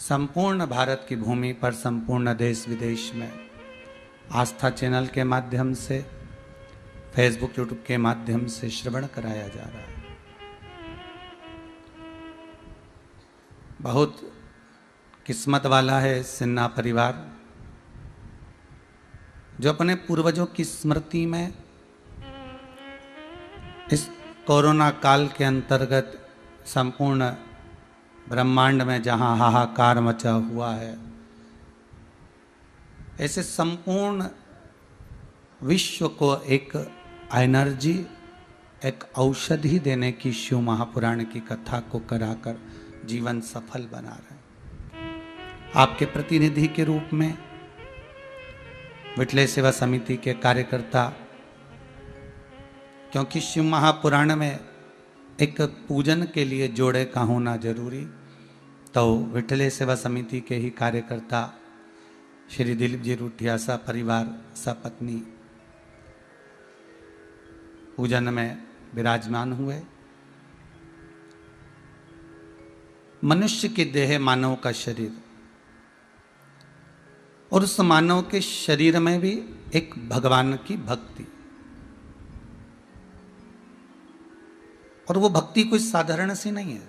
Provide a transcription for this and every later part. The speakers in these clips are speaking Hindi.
संपूर्ण भारत की भूमि पर, संपूर्ण देश विदेश में आस्था चैनल के माध्यम से, फेसबुक यूट्यूब के माध्यम से श्रवण कराया जा रहा है। बहुत किस्मत वाला है सिन्हा परिवार जो अपने पूर्वजों की स्मृति में इस कोरोना काल के अंतर्गत संपूर्ण ब्रह्मांड में जहां हाहाकार मचा हुआ है, ऐसे संपूर्ण विश्व को एक एनर्जी, एक औषधि देने की शिव महापुराण की कथा को कराकर जीवन सफल बना रहे हैं। आपके प्रतिनिधि के रूप में विठले सेवा समिति के कार्यकर्ता, क्योंकि शिव महापुराण में एक पूजन के लिए जोड़े का होना जरूरी, तो विठले सेवा समिति के ही कार्यकर्ता श्री दिलीप जी रूठिया सा परिवार सपत्नी पूजन में विराजमान हुए। मनुष्य की देह मानव का शरीर, और उस मानव के शरीर में भी एक भगवान की भक्ति, और वो भक्ति कोई साधारण सी नहीं है।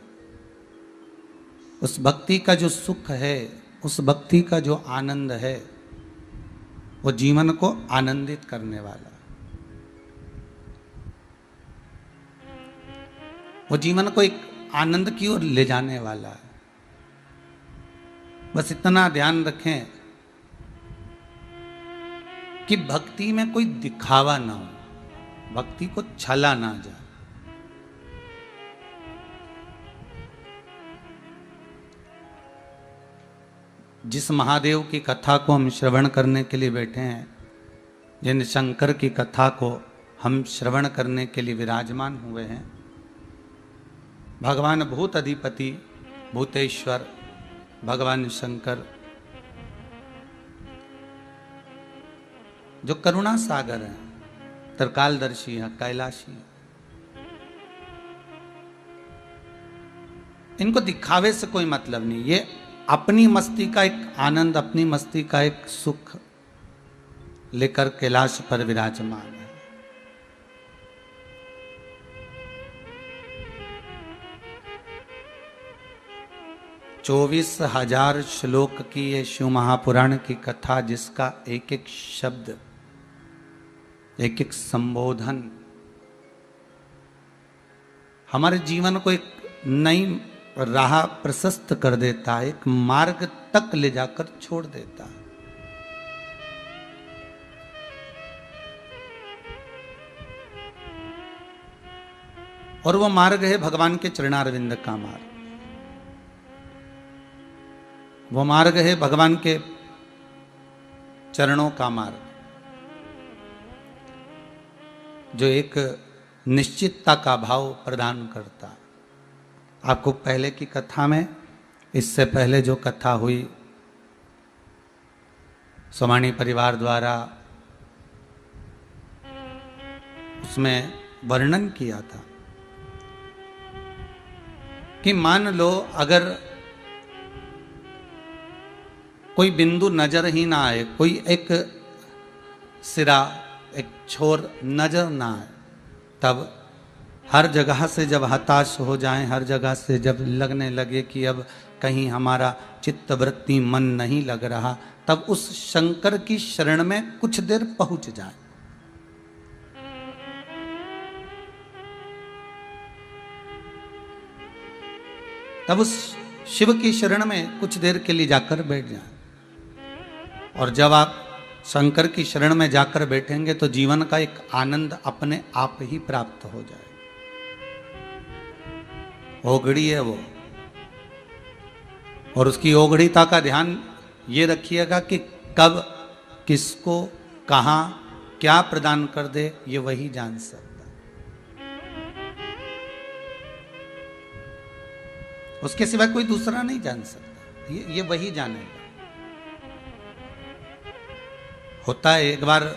उस भक्ति का जो सुख है, उस भक्ति का जो आनंद है, वो जीवन को आनंदित करने वाला, वो जीवन को एक आनंद की ओर ले जाने वाला है। बस इतना ध्यान रखें कि भक्ति में कोई दिखावा ना हो, भक्ति को छला ना जाए। जिस महादेव की कथा को हम श्रवण करने के लिए बैठे हैं, जिन शंकर की कथा को हम श्रवण करने के लिए विराजमान हुए हैं, भगवान भूत अधिपति भूतेश्वर भगवान शंकर, जो करुणा सागर है, त्रिकालदर्शी है, कैलाशी है, इनको दिखावे से कोई मतलब नहीं। ये अपनी मस्ती का एक आनंद, अपनी मस्ती का एक सुख लेकर कैलाश पर विराजमान है। चौबीस 24,000 श्लोक की ये शिव महापुराण की कथा, जिसका एक एक शब्द, एक एक संबोधन हमारे जीवन को एक नई राह प्रशस्त कर देता है, एक मार्ग तक ले जाकर छोड़ देता है। और वो मार्ग है भगवान के चरणारविंद का मार्ग, वो मार्ग है भगवान के चरणों का मार्ग, जो एक निश्चितता का भाव प्रदान करता है। आपको पहले की कथा में, इससे पहले जो कथा हुई सोमानी परिवार द्वारा, उसमें वर्णन किया था कि मान लो अगर कोई बिंदु नजर ही ना आए, कोई एक सिरा, एक छोर नजर ना आए, तब हर जगह से जब हताश हो जाएं, हर जगह से जब लगने लगे कि अब कहीं हमारा चित्त वृत्ति मन नहीं लग रहा, तब उस शंकर की शरण में कुछ देर पहुंच जाएं। तब उस शिव की शरण में कुछ देर के लिए जाकर बैठ जाएं। और जब आप शंकर की शरण में जाकर बैठेंगे तो जीवन का एक आनंद अपने आप ही प्राप्त हो जाए। ओगड़ी है वो, और उसकी ओगड़ीता का ध्यान ये रखिएगा कि कब किसको कहां क्या प्रदान कर दे, ये वही जान सकता। उसके सिवा कोई दूसरा नहीं जान सकता, ये वही जानेगा। होता है, एक बार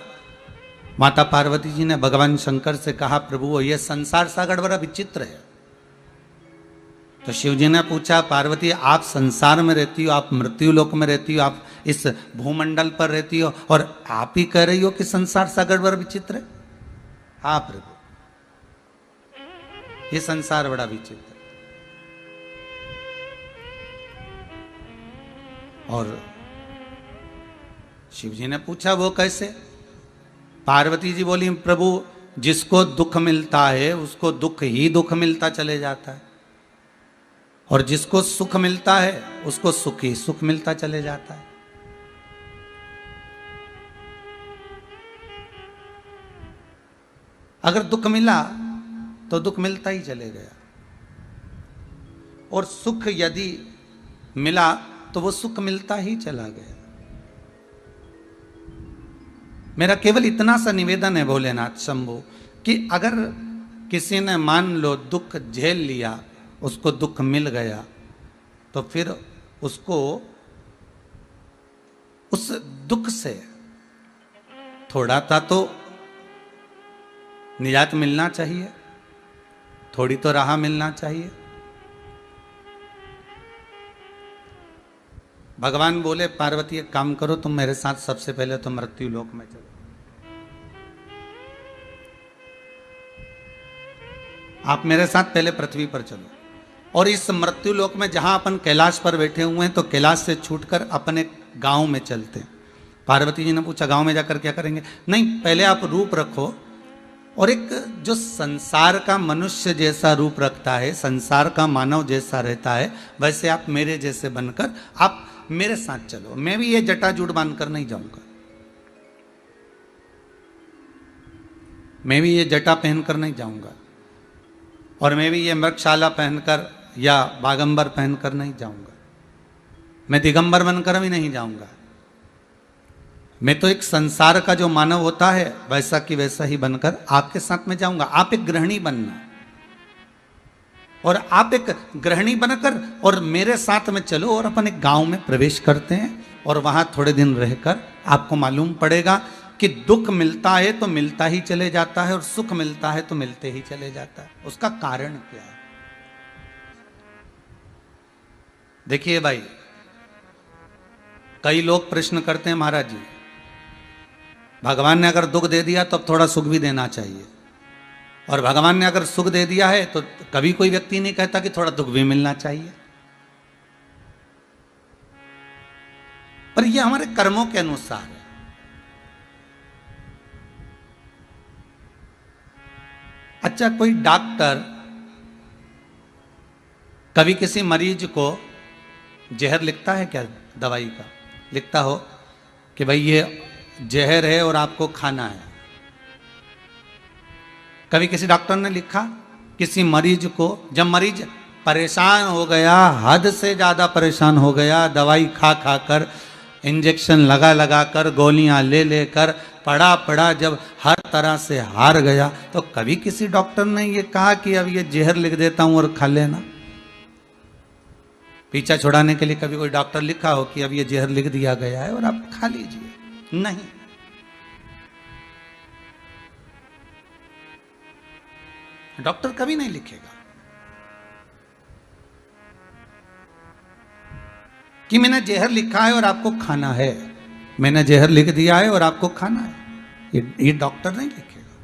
माता पार्वती जी ने भगवान शंकर से कहा, प्रभु ये संसार सागर बड़ा विचित्र है, तो शिव जी ने पूछा, पार्वती आप संसार में रहती हो, आप मृत्यु लोक में रहती हो, आप इस भूमंडल पर रहती हो, और आप ही कह रही हो कि संसार सागर बड़ा विचित्र है। हाँ प्रभु, ये संसार बड़ा विचित्र है। और शिव जी ने पूछा वो कैसे? पार्वती जी बोली, प्रभु जिसको दुख मिलता है उसको दुख ही दुख मिलता चले जाता है, और जिसको सुख मिलता है उसको सुख ही सुख मिलता चले जाता है। अगर दुख मिला तो दुख मिलता ही चले गया, और सुख यदि मिला तो वो सुख मिलता ही चला गया। मेरा केवल इतना सा निवेदन है भोलेनाथ शंभु कि अगर किसी ने मान लो दुख झेल लिया, उसको दुख मिल गया, तो फिर उसको उस दुख से थोड़ा सा तो निजात मिलना चाहिए, थोड़ी तो राह मिलना चाहिए। भगवान बोले, पार्वती एक काम करो, तुम मेरे साथ सबसे पहले तो मृत्यु लोक में चलो। आप मेरे साथ पहले पृथ्वी पर चलो, और इस मृत्यु लोक में जहां अपन कैलाश पर बैठे हुए हैं, तो कैलाश से छूटकर अपने गांव में चलते हैं। पार्वती जी ने पूछा, गांव में जाकर क्या करेंगे? नहीं, पहले आप रूप रखो, और एक जो संसार का मनुष्य जैसा रूप रखता है, संसार का मानव जैसा रहता है, वैसे आप मेरे जैसे बनकर आप मेरे साथ चलो। मैं भी ये जटाजूट बांधकर नहीं जाऊंगा, मैं भी ये जटा पहनकर नहीं जाऊंगा, और मैं भी ये मृगशाला पहनकर या बागंबर पहनकर नहीं जाऊंगा, मैं दिगंबर बनकर भी नहीं जाऊंगा। मैं तो एक संसार का जो मानव होता है वैसा कि वैसा ही बनकर आपके साथ में जाऊंगा। आप एक गृहिणी बनना, और आप एक गृहिणी बनकर और मेरे साथ में चलो, और अपन एक गांव में प्रवेश करते हैं, और वहां थोड़े दिन रहकर आपको मालूम पड़ेगा कि दुख मिलता है तो मिलता ही चले जाता है, और सुख मिलता है तो मिलते ही चले जाता है। उसका कारण क्या है? देखिए भाई, कई लोग प्रश्न करते हैं, महाराज जी भगवान ने अगर दुख दे दिया तो अब थोड़ा सुख भी देना चाहिए, और भगवान ने अगर सुख दे दिया है तो कभी कोई व्यक्ति नहीं कहता कि थोड़ा दुख भी मिलना चाहिए। पर यह हमारे कर्मों के अनुसार है। अच्छा, कोई डॉक्टर कभी किसी मरीज को जहर लिखता है क्या? दवाई का लिखता हो कि भाई ये जहर है और आपको खाना है? कभी किसी डॉक्टर ने लिखा किसी मरीज को? जब मरीज परेशान हो गया, हद से ज्यादा परेशान हो गया, दवाई खा खा कर, इंजेक्शन लगा लगा कर, गोलियां ले लेकर, पड़ा पड़ा जब हर तरह से हार गया, तो कभी किसी डॉक्टर ने ये कहा कि अब ये जहर लिख देता हूं और खा लेना? पीछा छुड़ाने के लिए कभी कोई डॉक्टर लिखा हो कि अब ये जहर लिख दिया गया है और आप खा लीजिए? नहीं। डॉक्टर कभी नहीं लिखेगा कि मैंने जहर लिखा है और आपको खाना है, मैंने जहर लिख दिया है और आपको खाना है। ये डॉक्टर नहीं लिखेगा।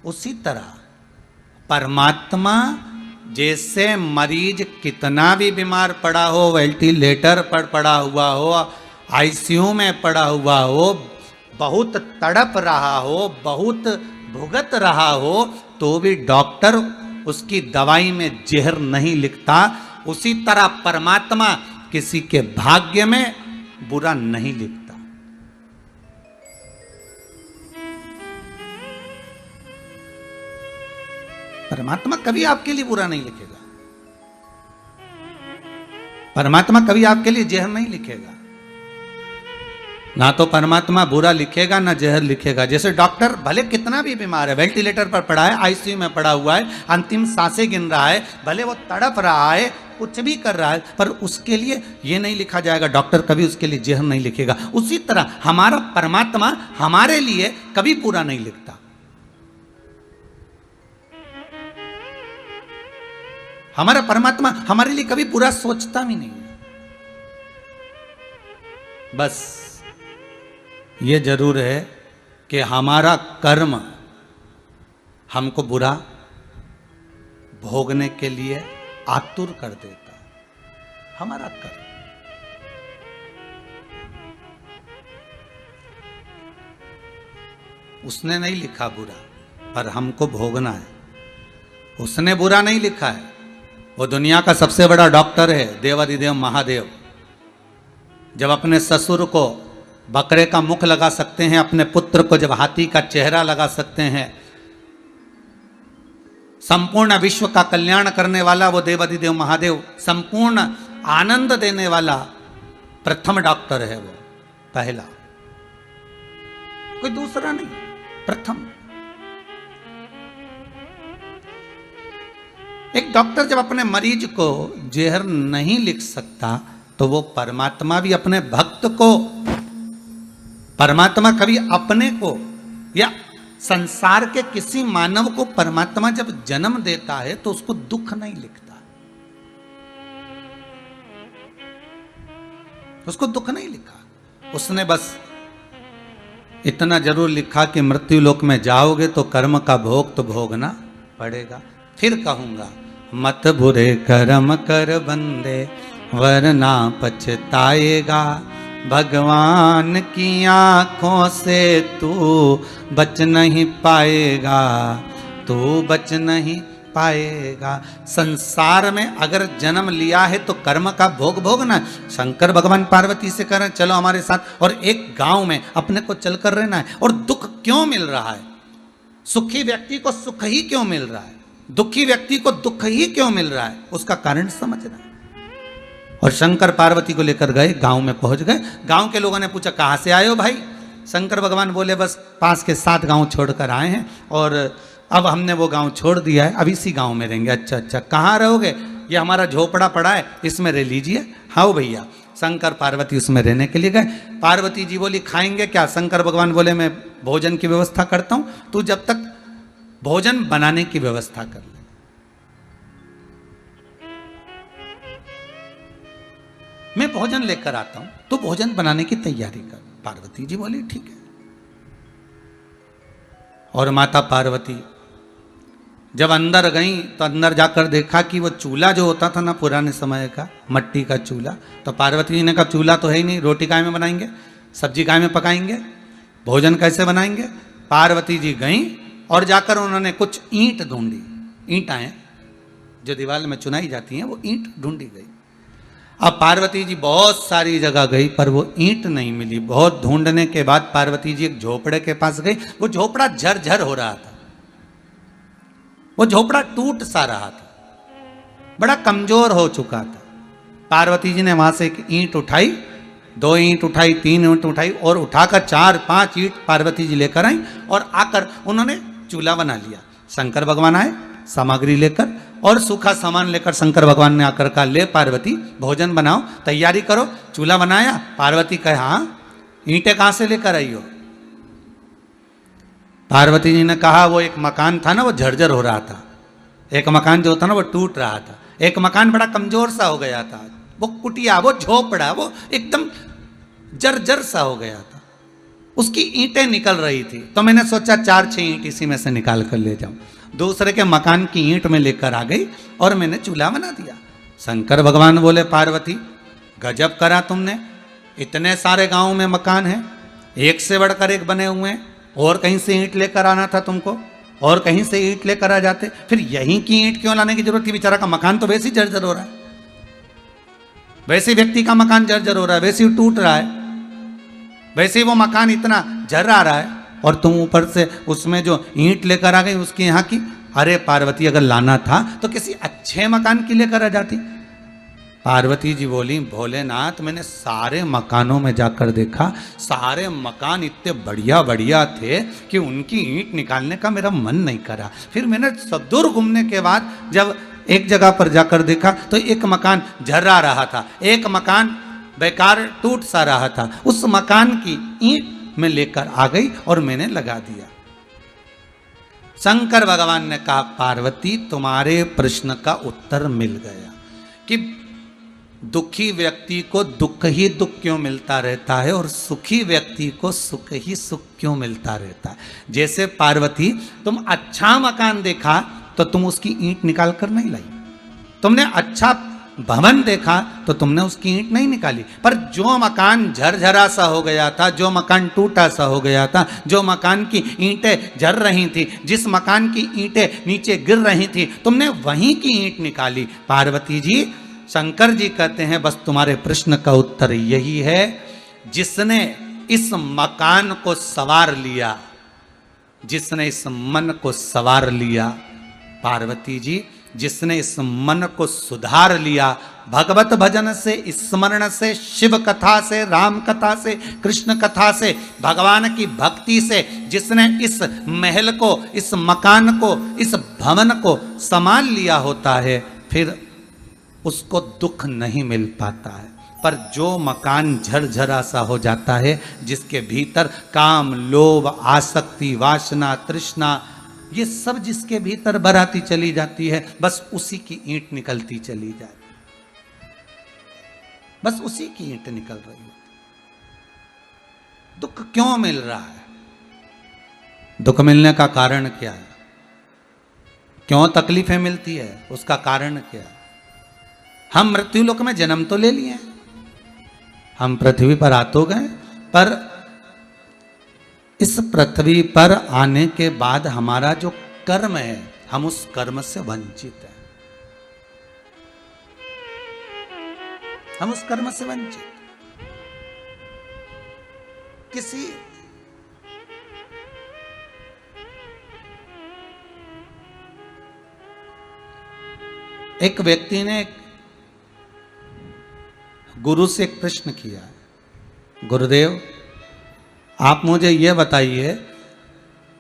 उसी तरह परमात्मा जैसे मरीज कितना भी बीमार पड़ा हो, वेंटिलेटर पर पड़ा हुआ हो, आईसीयू में पड़ा हुआ हो, बहुत तड़प रहा हो, बहुत भुगत रहा हो, तो भी डॉक्टर उसकी दवाई में जहर नहीं लिखता। उसी तरह परमात्मा किसी के भाग्य में बुरा नहीं लिखता। परमात्मा कभी आपके लिए बुरा नहीं लिखेगा। परमात्मा कभी आपके लिए जहर नहीं लिखेगा। ना तो परमात्मा बुरा लिखेगा ना जहर लिखेगा। जैसे डॉक्टर भले कितना भी बीमार है, वेंटिलेटर पर पड़ा है, आईसीयू में पड़ा हुआ है, अंतिम सांसें गिन रहा है, भले वो तड़प रहा है, कुछ भी कर रहा है, पर उसके लिए ये नहीं लिखा जाएगा, डॉक्टर कभी उसके लिए जहर नहीं लिखेगा। उसी तरह हमारा परमात्मा हमारे लिए कभी बुरा नहीं लिखता। हमारा परमात्मा हमारे लिए कभी बुरा सोचता भी नहीं है। बस ये जरूर है कि हमारा कर्म हमको बुरा भोगने के लिए आतुर कर देता है। हमारा कर्म, उसने नहीं लिखा बुरा, पर हमको भोगना है। उसने बुरा नहीं लिखा है। वो दुनिया का सबसे बड़ा डॉक्टर है, देवाधिदेव महादेव। जब अपने ससुर को बकरे का मुख लगा सकते हैं, अपने पुत्र को जब हाथी का चेहरा लगा सकते हैं, संपूर्ण विश्व का कल्याण करने वाला वो देवाधिदेव महादेव, संपूर्ण आनंद देने वाला प्रथम डॉक्टर है। वो पहला, कोई दूसरा नहीं, प्रथम। एक डॉक्टर जब अपने मरीज को जहर नहीं लिख सकता, तो वो परमात्मा भी अपने भक्त को, परमात्मा कभी अपने को या संसार के किसी मानव को परमात्मा जब जन्म देता है तो उसको दुख नहीं लिखता, उसको दुख नहीं लिखा। उसने बस इतना जरूर लिखा कि मृत्यु लोक में जाओगे तो कर्म का भोग तो भोगना पड़ेगा। फिर कहूंगा, मत बुरे कर्म कर बंदे वरना पछताएगा, भगवान की आंखों से तू बच नहीं पाएगा, तू बच नहीं पाएगा। संसार में अगर जन्म लिया है तो कर्म का भोग भोगना। शंकर भगवान पार्वती से करें चलो हमारे साथ, और एक गांव में अपने को चलकर रहना है। और दुख क्यों मिल रहा है? सुखी व्यक्ति को सुख ही क्यों मिल रहा है? दुखी व्यक्ति को दुख ही क्यों मिल रहा है? उसका कारण समझना है। और शंकर पार्वती को लेकर गए, गांव में पहुंच गए। गांव के लोगों ने पूछा, कहां से आए हो भाई? शंकर भगवान बोले, बस पास के 7 गांव छोड़कर आए हैं और अब हमने वो गांव छोड़ दिया है, अब इसी गांव में रहेंगे। अच्छा अच्छा, कहाँ रहोगे? ये हमारा झोपड़ा पड़ा है, इसमें रह लीजिए। हाँ भैया। शंकर पार्वती उसमें रहने के लिए गए। पार्वती जी बोली, खाएंगे क्या? शंकर भगवान बोले, मैं भोजन की व्यवस्था करता हूँ, तू जब तक भोजन बनाने की व्यवस्था कर ले। मैं भोजन लेकर आता हूं, तो भोजन बनाने की तैयारी कर। पार्वती जी बोली, ठीक है। और माता पार्वती जब अंदर गई तो अंदर जाकर देखा कि वो चूल्हा जो होता था ना पुराने समय का, मट्टी का चूल्हा, तो पार्वती जी ने कहा, चूल्हा तो है ही नहीं, रोटी काय में बनाएंगे, सब्जी काय में पकाएंगे, भोजन कैसे बनाएंगे? पार्वती जी गई और जाकर उन्होंने कुछ ईंट ढूंढी। ईंटें जो दीवार में चुनाई जाती हैं, वो ईंट ढूंढी गई। अब पार्वती जी बहुत सारी जगह गई पर वो ईंट नहीं मिली। बहुत ढूंढने के बाद पार्वती जी एक झोपड़े के पास गई। वो झोपड़ा झरझर हो रहा था, वो झोपड़ा टूट सा रहा था, बड़ा कमजोर हो चुका था। पार्वती जी ने वहां से एक ईंट उठाई, 2 ईंट उठाई, 3 ईंट उठाई और उठाकर 4-5 ईंट पार्वती जी लेकर आई और आकर उन्होंने चूल्हा बना लिया। शंकर भगवान आए सामग्री लेकर और सूखा सामान लेकर। शंकर भगवान ने आकर कहा, ले पार्वती भोजन बनाओ, तैयारी करो। चूल्हा बनाया। पार्वती कहे, हाँ, ईंटें कहां से लेकर आई हो? पार्वती जी ने कहा, वो एक मकान था ना, वो झरझर हो रहा था। एक मकान जो था ना, वो टूट रहा था। एक मकान बड़ा कमजोर सा हो गया था, वो कुटिया, वो झोपड़ा, वो एकदम जर्जर सा हो गया था। उसकी ईंटें निकल रही थी, तो मैंने सोचा 4-6 ईंट इसी में से निकाल कर ले जाऊं। दूसरे के मकान की ईंट में लेकर आ गई और मैंने चूल्हा बना दिया। शंकर भगवान बोले, पार्वती गजब करा तुमने, इतने सारे गांव में मकान हैं, एक से बढ़कर एक बने हुए हैं, और कहीं से ईंट लेकर आना था तुमको, और कहीं से ईंट लेकर आ जाते, फिर यहीं की ईंट क्यों लाने की जरूरत थी? बेचारा का मकान तो वैसे ही जर्जर हो रहा है, वैसे व्यक्ति का मकान जर्जर हो रहा है, वैसे ही टूट रहा है, वैसे ही वो मकान इतना झर आ रहा है, और तुम ऊपर से उसमें जो ईंट लेकर आ गई उसके यहाँ की। अरे पार्वती, अगर लाना था तो किसी अच्छे मकान की लेकर आ जाती। पार्वती जी बोली, भोलेनाथ, मैंने सारे मकानों में जाकर देखा, सारे मकान इतने बढ़िया बढ़िया थे कि उनकी ईंट निकालने का मेरा मन नहीं करा। फिर मैंने सदूर घूमने के बाद जब एक जगह पर जाकर देखा तो एक मकान झर्रा रहा था, एक मकान बेकार टूट सा रहा था। उस मकान की ईंट में लेकर आ गई और मैंने लगा दिया। शंकर भगवान ने कहा पार्वती तुम्हारे प्रश्न का उत्तर मिल गया कि दुखी व्यक्ति को दुख ही दुख क्यों मिलता रहता है और सुखी व्यक्ति को सुख ही सुख क्यों मिलता रहता है। जैसे पार्वती तुम अच्छा मकान देखा तो तुम उसकी ईंट निकाल कर नहीं लाई, तुमने अच्छा भवन देखा तो तुमने उसकी ईंट नहीं निकाली, पर जो मकान झरझरा सा हो गया था, जो मकान टूटा सा हो गया था, जो मकान की ईंटें झर रही थी, जिस मकान की ईंटें नीचे गिर रही थी, तुमने वहीं की ईंट निकाली। पार्वती जी, शंकर जी कहते हैं बस तुम्हारे प्रश्न का उत्तर यही है, जिसने इस मकान को सवार लिया, जिसने इस मन को सवार लिया, पार्वती जी जिसने इस मन को सुधार लिया, भगवत भजन से, स्मरण से, शिव कथा से, राम कथा से, कृष्ण कथा से, भगवान की भक्ति से, जिसने इस महल को, इस मकान को, इस भवन को संभाल लिया होता है, फिर उसको दुख नहीं मिल पाता है। पर जो मकान झरझरा सा हो जाता है, जिसके भीतर काम, लोभ, आसक्ति, वासना, तृष्णा, ये सब जिसके भीतर भराती चली जाती है, बस उसी की ईंट निकलती चली जाती, बस उसी की ईंट निकल रही है। दुख क्यों मिल रहा है? दुख मिलने का कारण क्या है? क्यों तकलीफें मिलती है? उसका कारण क्या है? हम मृत्युलोक में जन्म तो ले लिए, हम पृथ्वी पर आ तो गए, पर इस पृथ्वी पर आने के बाद हमारा जो कर्म है, हम उस कर्म से वंचित हैं, हम उस कर्म से वंचित। किसी एक व्यक्ति ने गुरु से एक प्रश्न किया, गुरुदेव आप मुझे यह बताइए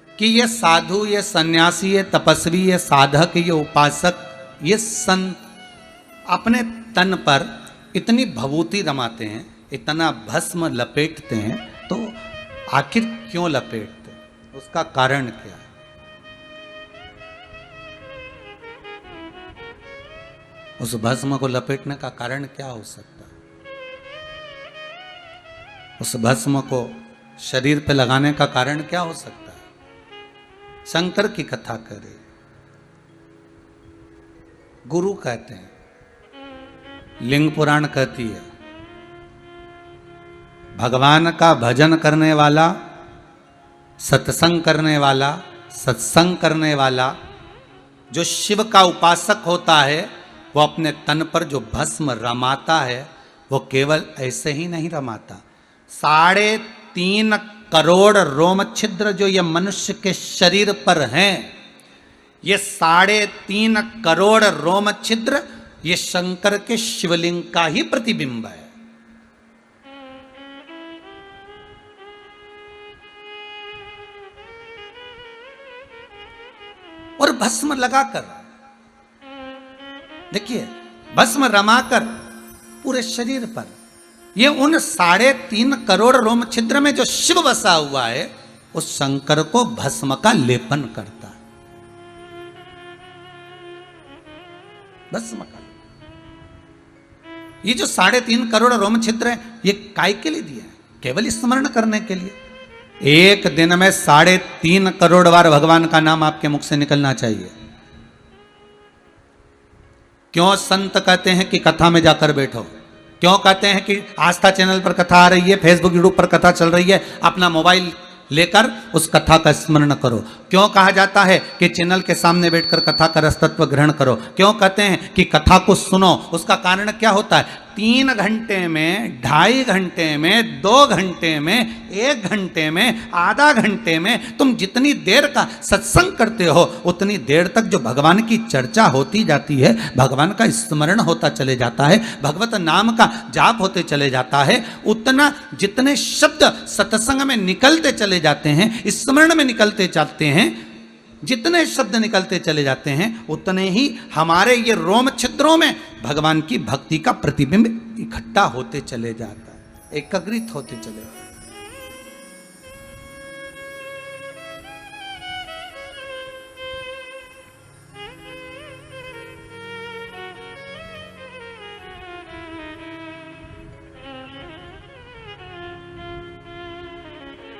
कि ये साधु, ये सन्यासी, ये तपस्वी, ये साधक, ये उपासक, ये संत अपने तन पर इतनी भभूति रमाते हैं, इतना भस्म लपेटते हैं, तो आखिर क्यों लपेटते हैं? उसका कारण क्या है? उस भस्म को लपेटने का कारण क्या हो सकता है? उस भस्म को शरीर पे लगाने का कारण क्या हो सकता है? शंकर की कथा करे, गुरु कहते हैं, लिंग पुराण कहती है, भगवान का भजन करने वाला, सत्संग करने वाला, सत्संग करने वाला, जो शिव का उपासक होता है, वो अपने तन पर जो भस्म रमाता है, वो केवल ऐसे ही नहीं रमाता। 3.5 करोड़ रोम छिद्र जो ये मनुष्य के शरीर पर हैं, ये 3.5 करोड़ रोम छिद्र ये शंकर के शिवलिंग का ही प्रतिबिंब है। और भस्म लगाकर देखिए, भस्म रमाकर पूरे शरीर पर, ये उन 3.5 करोड़ रोम छिद्र में जो शिव बसा हुआ है, उस शंकर को भस्म का लेपन करता है, भस्म का। ये जो 3.5 करोड़ रोम छिद्र है, ये काय के लिए दिया है? केवल स्मरण करने के लिए। एक दिन में 3.5 करोड़ बार भगवान का नाम आपके मुख से निकलना चाहिए। क्यों संत कहते हैं कि कथा में जाकर बैठो? क्यों कहते हैं कि आस्था चैनल पर कथा आ रही है, फेसबुक यूट्यूब पर कथा चल रही है, अपना मोबाइल लेकर उस कथा का स्मरण करो? क्यों कहा जाता है कि चैनल के सामने बैठकर कथा का रसतत्व ग्रहण करो? क्यों कहते हैं कि कथा को सुनो? उसका कारण क्या होता है? 3 घंटे में, 2.5 घंटे में, 2 घंटे में, 1 घंटे में, आधा घंटे में तुम जितनी देर का सत्संग करते हो, उतनी देर तक जो भगवान की चर्चा होती जाती है, भगवान का स्मरण होता चले जाता है, भगवत नाम का जाप होते चले जाता है, उतना जितने शब्द सत्संग में निकलते चले जाते हैं, स्मरण में निकलते जाते हैं, जितने शब्द निकलते चले जाते हैं, उतने ही हमारे ये रोम छिद्रों में भगवान की भक्ति का प्रतिबिंब इकट्ठा होते चले जाता है, एकाग्रित होते चले जाता है।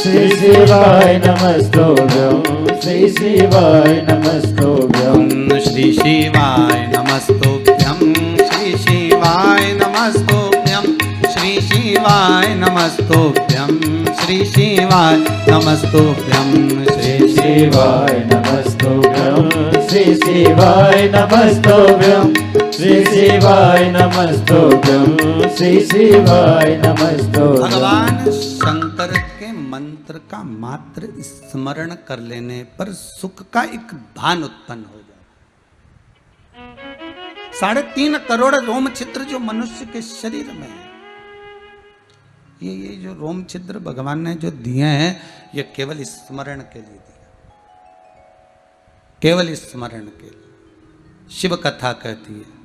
श्री शिवाय नमस्तुभ्यं श्री शिवाय नमस्तुभ्यं श्री शिवाय नमस्तुभ्यं श्री शिवाय नमस्तुभ्यं श्री शिवाय नमस्तुभ्यं श्री शिवाय नमस्तुभ्यं श्री शिवाय नमस्तुभ्यं श्री शिवाय नमस्तुभ्यं श्री शिवाय नमस्तुभ्यं श्री शिवाय नमस्तुभ्यं। भगवान शंकर के मंत्र का मात्र स्मरण कर लेने पर सुख का एक भान उत्पन्न हो जाए। 3.5 करोड़ रोम छिद्र जो मनुष्य के शरीर में है, ये जो रोम छिद्र भगवान ने जो दिए हैं, ये केवल स्मरण के लिए दिया, केवल स्मरण के लिए। शिव कथा कहती है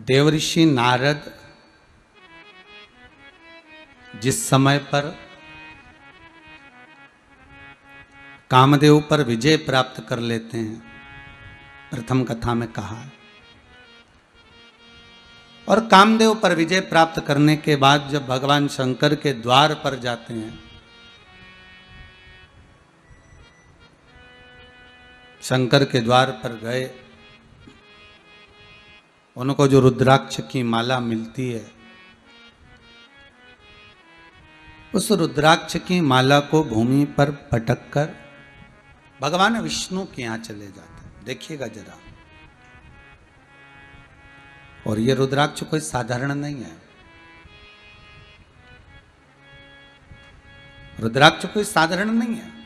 देवऋषि नारद जिस समय पर कामदेव पर विजय प्राप्त कर लेते हैं, प्रथम कथा में कहा है, और कामदेव पर विजय प्राप्त करने के बाद जब भगवान शंकर के द्वार पर जाते हैं, शंकर के द्वार पर गए, उनको जो रुद्राक्ष की माला मिलती है, उस रुद्राक्ष की माला को भूमि पर पटक कर भगवान विष्णु के यहां चले जाते हैं। देखिएगा जरा, और ये रुद्राक्ष कोई साधारण नहीं है, रुद्राक्ष कोई साधारण नहीं है।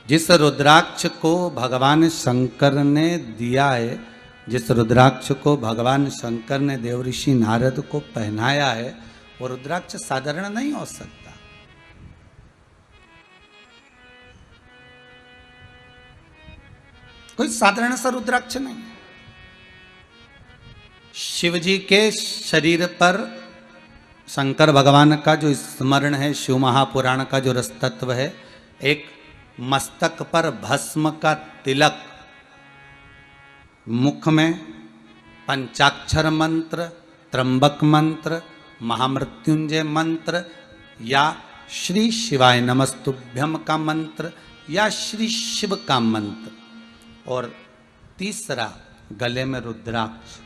जिस रुद्राक्ष को भगवान शंकर ने दिया है, जिस रुद्राक्ष को भगवान शंकर ने देवऋषि नारद को पहनाया है, वो रुद्राक्ष साधारण नहीं हो सकता। कोई साधारण सा रुद्राक्ष नहीं। शिव जी के शरीर पर शंकर भगवान का जो स्मरण है, शिव महापुराण का जो रस तत्व है, एक मस्तक पर भस्म का तिलक, मुख में पंचाक्षर मंत्र, त्र्यंबक मंत्र, महामृत्युंजय मंत्र, या श्री शिवाय नमस्तुभ्यम का मंत्र, या श्री शिव का मंत्र, और तीसरा गले में रुद्राक्ष।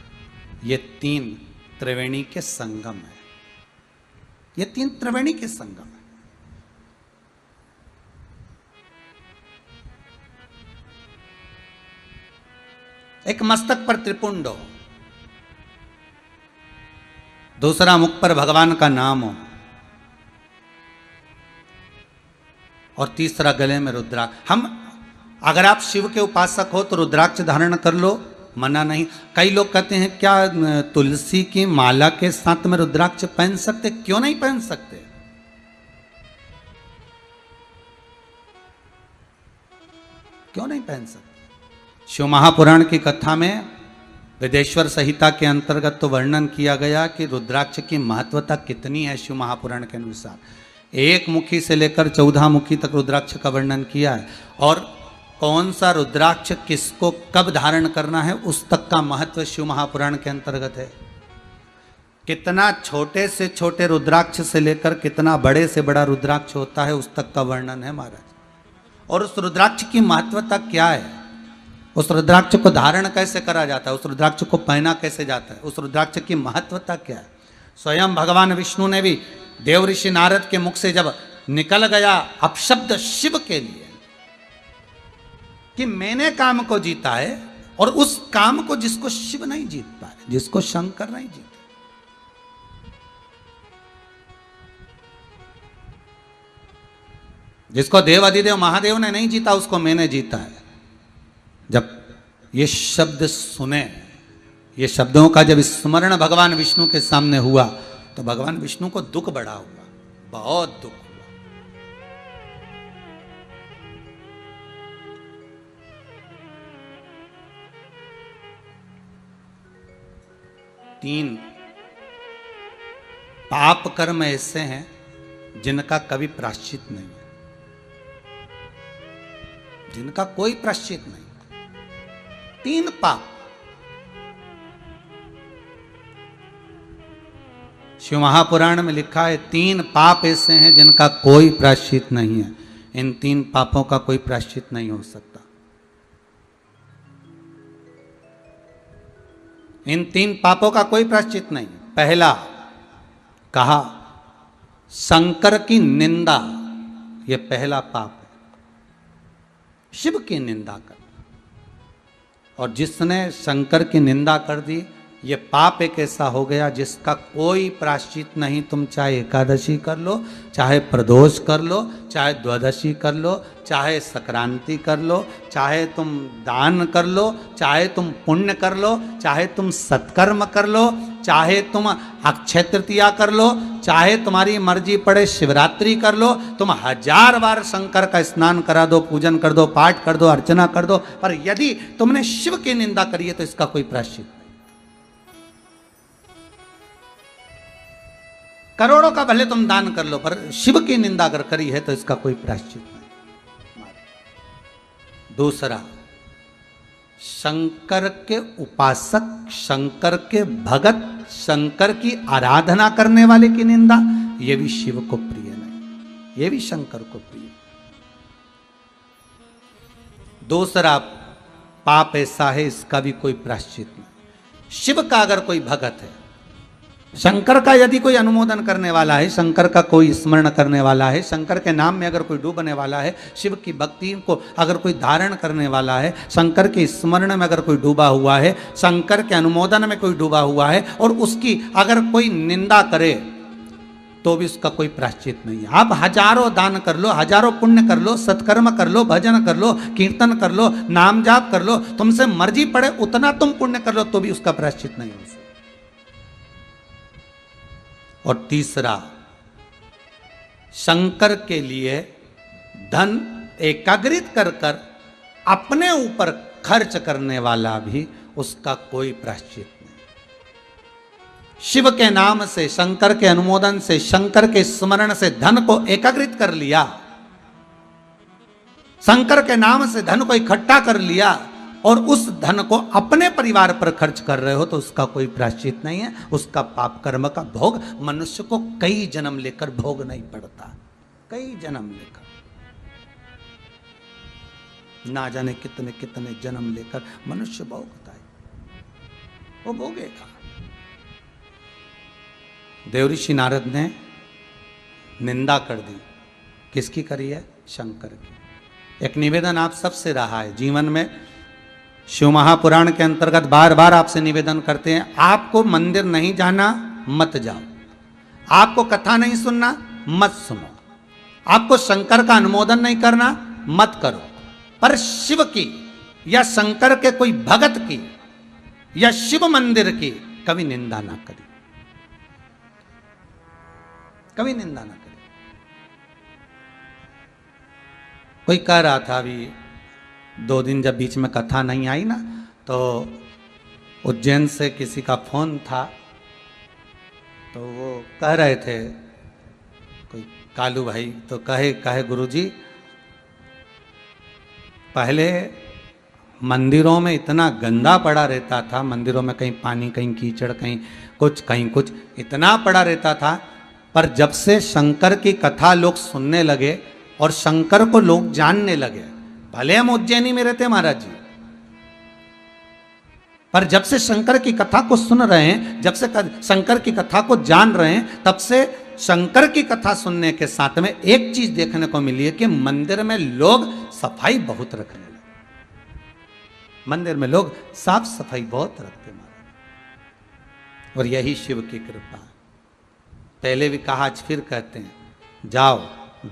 ये 3 त्रिवेणी के संगम है, ये 3 त्रिवेणी के संगम है। एक मस्तक पर त्रिपुंड हो, दूसरा मुख पर भगवान का नाम हो, और तीसरा गले में रुद्राक्ष। अगर आप शिव के उपासक हो तो रुद्राक्ष धारण कर लो, मना नहीं। कई लोग कहते हैं क्या तुलसी की माला के साथ में रुद्राक्ष पहन सकते? क्यों नहीं पहन सकते? क्यों नहीं पहन सकते? शिव महापुराण की कथा में वेदेश्वर संहिता के अंतर्गत तो वर्णन किया गया कि रुद्राक्ष की महत्वता कितनी है। शिव महापुराण के अनुसार 1 मुखी से लेकर 14 मुखी तक रुद्राक्ष का वर्णन किया है, और कौन सा रुद्राक्ष किसको कब धारण करना है उस तक का महत्व शिव महापुराण के अंतर्गत है। कितना छोटे से छोटे रुद्राक्ष से लेकर कितना बड़े से बड़ा रुद्राक्ष होता है उस तक का वर्णन है महाराज। और उस रुद्राक्ष की महत्वता क्या है, उस रुद्राक्ष को धारण कैसे करा जाता है, उस रुद्राक्ष को पहना कैसे जाता है, उस रुद्राक्ष की महत्वता क्या है। स्वयं भगवान विष्णु ने भी देवऋषि नारद के मुख से जब निकल गया अपशब्द शिव के लिए कि मैंने काम को जीता है, और उस काम को जिसको शिव नहीं जीत पाए, जिसको शंकर नहीं जीते, जिसको देव अधिदेव महादेव ने नहीं जीता, उसको मैंने जीता है। जब ये शब्द सुने, ये शब्दों का जब स्मरण भगवान विष्णु के सामने हुआ तो भगवान विष्णु को दुख बढ़ा हुआ, बहुत दुख हुआ। तीन पाप कर्म ऐसे हैं जिनका कभी प्रायश्चित नहीं है, जिनका कोई प्रायश्चित नहीं। 3 पाप, शिव महापुराण में लिखा है 3 पाप ऐसे हैं जिनका कोई प्रायश्चित नहीं है। इन 3 पापों का कोई प्रायश्चित नहीं हो सकता। इन 3 पापों का कोई प्रायश्चित नहीं। पहला कहा शंकर की निंदा, यह पहला पाप है, शिव की निंदा करना। और जिसने शंकर की निंदा कर दी, ये पाप एक ऐसा हो गया जिसका कोई प्रायश्चित नहीं। तुम चाहे एकादशी कर लो, चाहे प्रदोष कर लो, चाहे द्वादशी कर लो, चाहे संक्रांति कर लो, चाहे तुम दान कर लो, चाहे तुम पुण्य कर लो, चाहे तुम सत्कर्म कर लो, चाहे तुम अक्षय तृतीया कर लो, चाहे तुम्हारी मर्जी पड़े शिवरात्रि कर लो, तुम 1000 बार शंकर का स्नान करा दो, पूजन कर दो, पाठ कर दो, अर्चना कर दो, पर यदि तुमने शिव की निंदा करी है तो इसका कोई प्रायश्चित नहीं। करोड़ों का भले तुम दान कर लो, पर शिव की निंदा अगर करी है तो इसका कोई प्रायश्चित नहीं। दूसरा, शंकर के उपासक, शंकर के भगत, शंकर की आराधना करने वाले की निंदा, यह भी शिव को प्रिय नहीं, यह भी शंकर को प्रिय। दूसरा पाप ऐसा है, इसका भी कोई प्रायश्चित नहीं। शिव का अगर कोई भगत है, शंकर का यदि कोई अनुमोदन करने वाला है, शंकर का कोई स्मरण करने वाला है, शंकर के नाम में अगर कोई डूबने वाला है, शिव की भक्ति को अगर कोई धारण करने वाला है, शंकर के स्मरण में अगर कोई डूबा हुआ है, शंकर के अनुमोदन में कोई डूबा हुआ है, और उसकी अगर कोई निंदा करे तो भी उसका कोई प्रायश्चित नहीं है। आप 1000 दान कर लो, 1000 पुण्य कर लो, सत्कर्म कर लो, भजन कर लो, कीर्तन कर लो, नाम जाप कर लो, तुमसे मर्जी पड़े उतना तुम पुण्य कर लो, तो भी उसका प्रायश्चित नहीं हो सकता। और तीसरा, शंकर के लिए धन एकाग्रित कर कर अपने ऊपर खर्च करने वाला भी, उसका कोई प्रायश्चित नहीं। शिव के नाम से, शंकर के अनुमोदन से, शंकर के स्मरण से धन को एकाग्रित कर लिया, शंकर के नाम से धन को इकट्ठा कर लिया, और उस धन को अपने परिवार पर खर्च कर रहे हो, तो उसका कोई प्रायश्चित नहीं है। उसका पाप कर्म का भोग मनुष्य को कई जन्म लेकर भोग नहीं पड़ता, कई जन्म लेकर, ना जाने कितने कितने जन्म लेकर मनुष्य भोगता है, वो भोगेगा। देवऋषि नारद ने निंदा कर दी, किसकी करी है? शंकर की। एक निवेदन आप सबसे रहा है जीवन में, शिव महापुराण के अंतर्गत बार बार आपसे निवेदन करते हैं, आपको मंदिर नहीं जाना मत जाओ, आपको कथा नहीं सुनना मत सुनो, आपको शंकर का अनुमोदन नहीं करना मत करो, पर शिव की या शंकर के कोई भगत की या शिव मंदिर की कभी निंदा ना करें, कभी निंदा ना करें। कोई कह रहा था अभी 2 दिन जब बीच में कथा नहीं आई ना, तो उज्जैन से किसी का फोन था, तो वो कह रहे थे, कोई कालू भाई, तो कहे गुरुजी, पहले मंदिरों में इतना गंदा पड़ा रहता था, मंदिरों में कहीं पानी, कहीं कीचड़, कहीं कुछ इतना पड़ा रहता था, पर जब से शंकर की कथा लोग सुनने लगे और शंकर को लोग जानने लगे, भले हम उज्जैनी में रहते महाराज जी, पर जब से शंकर की कथा को सुन रहे हैं, जब से शंकर की कथा को जान रहे हैं, तब से शंकर की कथा सुनने के साथ में एक चीज देखने को मिली है कि मंदिर में लोग सफाई बहुत रखने लगे, मंदिर में लोग साफ सफाई बहुत रखते महाराज, और यही शिव की कृपा है। पहले भी कहा, आज फिर कहते हैं, जाओ